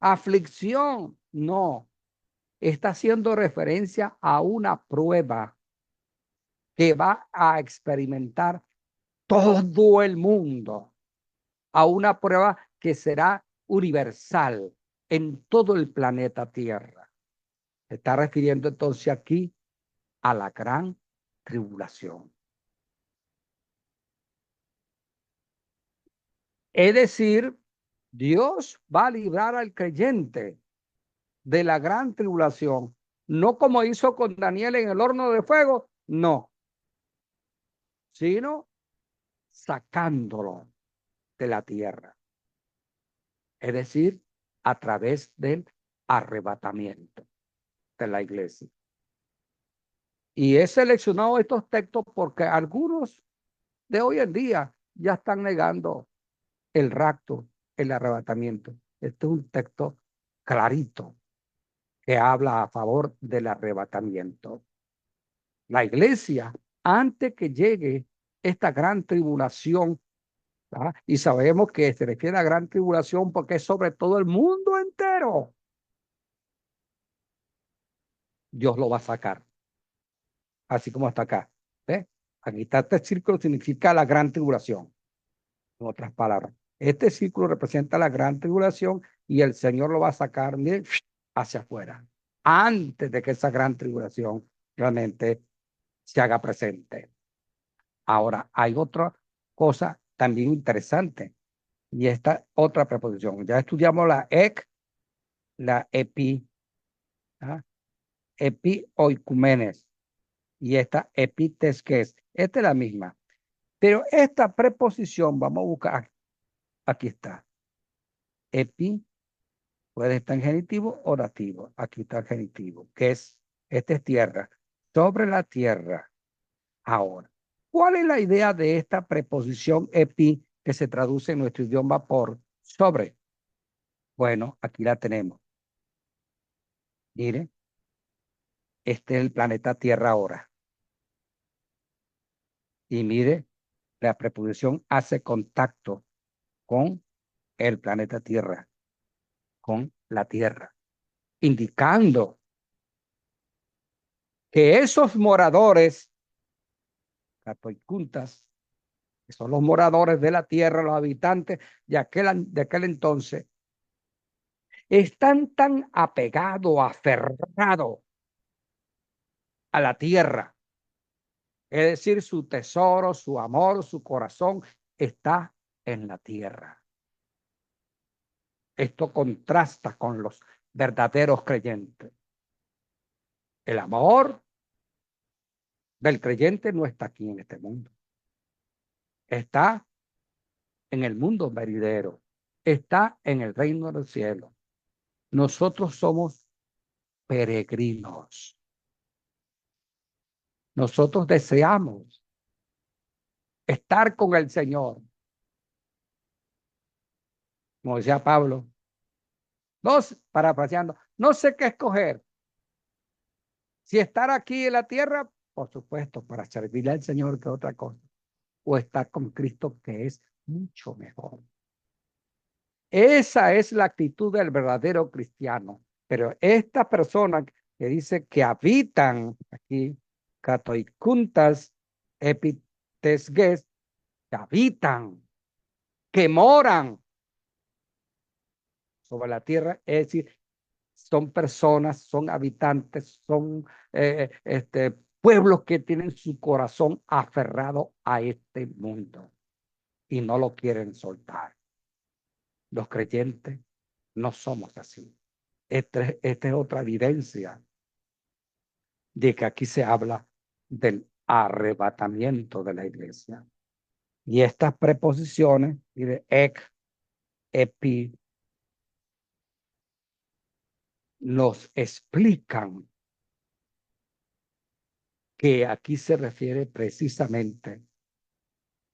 [SPEAKER 1] aflicción, no. Está haciendo referencia a una prueba que va a experimentar todo el mundo, a una prueba que será universal en todo el planeta Tierra. Se está refiriendo entonces aquí a la gran tribulación. Es decir, Dios va a librar al creyente de la gran tribulación, no como hizo con Daniel en el horno de fuego, no, sino sacándolo de la tierra. Es decir, a través del arrebatamiento de la iglesia. Y he seleccionado estos textos porque algunos de hoy en día ya están negando el rapto, el arrebatamiento. Este es un texto clarito que habla a favor del arrebatamiento. La iglesia, antes que llegue esta gran tribulación, ¿verdad? Y sabemos que se refiere a gran tribulación porque es sobre todo el mundo entero, Dios lo va a sacar, así como hasta acá. ¿Ves? Aquí está este círculo, significa la gran tribulación. En otras palabras, este círculo representa la gran tribulación y el Señor lo va a sacar, miren, hacia afuera, antes de que esa gran tribulación realmente se haga presente. Ahora, hay otra cosa también interesante y esta otra preposición. Ya estudiamos la ec, la epi, ¿ah? Epioikumenes y esta epitesques. Esta es la misma. Pero esta preposición, vamos a buscar, aquí está. Epi puede estar en genitivo o dativo. Aquí está el genitivo, que es, esta es tierra. Sobre la tierra. Ahora, ¿cuál es la idea de esta preposición epi que se traduce en nuestro idioma por sobre? Bueno, aquí la tenemos. Mire, este es el planeta Tierra ahora. Y mire, la preposición hace contacto con el planeta Tierra, con la Tierra, indicando que esos moradores, catoicuntas, que son los moradores de la Tierra, los habitantes de aquel entonces, están tan apegados, aferrados a la Tierra. Es decir, su tesoro, su amor, su corazón está en la Tierra. Esto contrasta con los verdaderos creyentes. El amor del creyente no está aquí en este mundo. Está en el mundo venidero. Está en el reino del cielo. Nosotros somos peregrinos. Nosotros deseamos estar con el Señor. Como decía Pablo, parafraseando, no sé qué escoger. Si estar aquí en la tierra, por supuesto, para servirle al Señor que otra cosa. O estar con Cristo, que es mucho mejor. Esa es la actitud del verdadero cristiano. Pero esta persona que dice que habitan aquí, catoicuntas, epitesges, que habitan, que moran sobre la tierra, es decir, son personas, son habitantes, son pueblos que tienen su corazón aferrado a este mundo y no lo quieren soltar. Los creyentes no somos así. Esta es otra evidencia de que aquí se habla del arrebatamiento de la iglesia. Y estas preposiciones, y de ec, epi, nos explican que aquí se refiere precisamente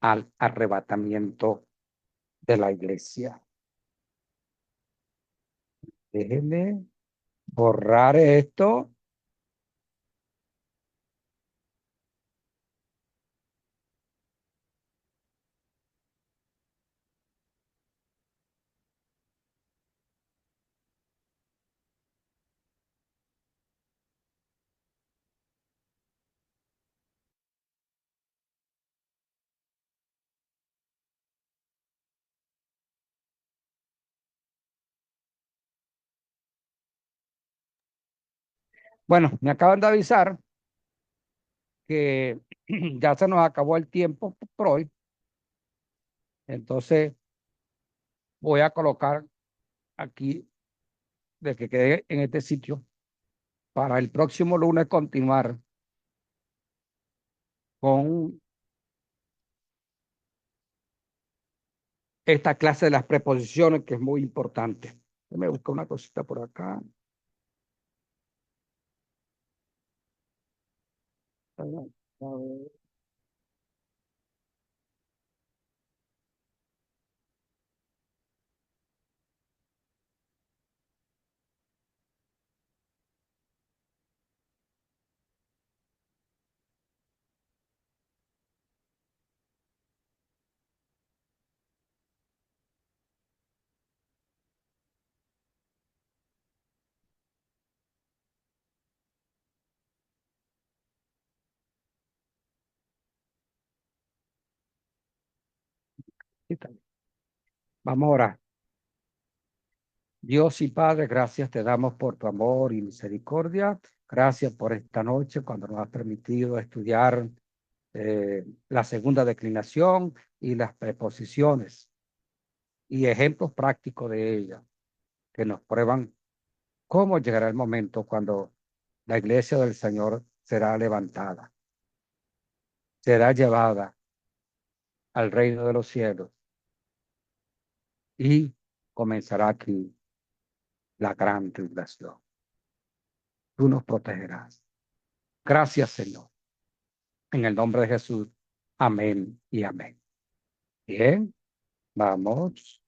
[SPEAKER 1] al arrebatamiento de la iglesia. Déjenme borrar esto. Bueno, me acaban de avisar que ya se nos acabó el tiempo por hoy. Entonces voy a colocar aquí de que quede en este sitio para el próximo lunes continuar con esta clase de las preposiciones que es muy importante. Me busca una cosita por acá. A ver. Sí, también. Vamos a orar. Dios y Padre, gracias te damos por tu amor y misericordia. Gracias por esta noche cuando nos has permitido estudiar la segunda declinación y las preposiciones y ejemplos prácticos de ella que nos prueban cómo llegará el momento cuando la iglesia del Señor será levantada, será llevada al reino de los cielos y comenzará aquí la gran tribulación. Tú nos protegerás. Gracias, Señor. En el nombre de Jesús. Amén y amén. Bien, vamos.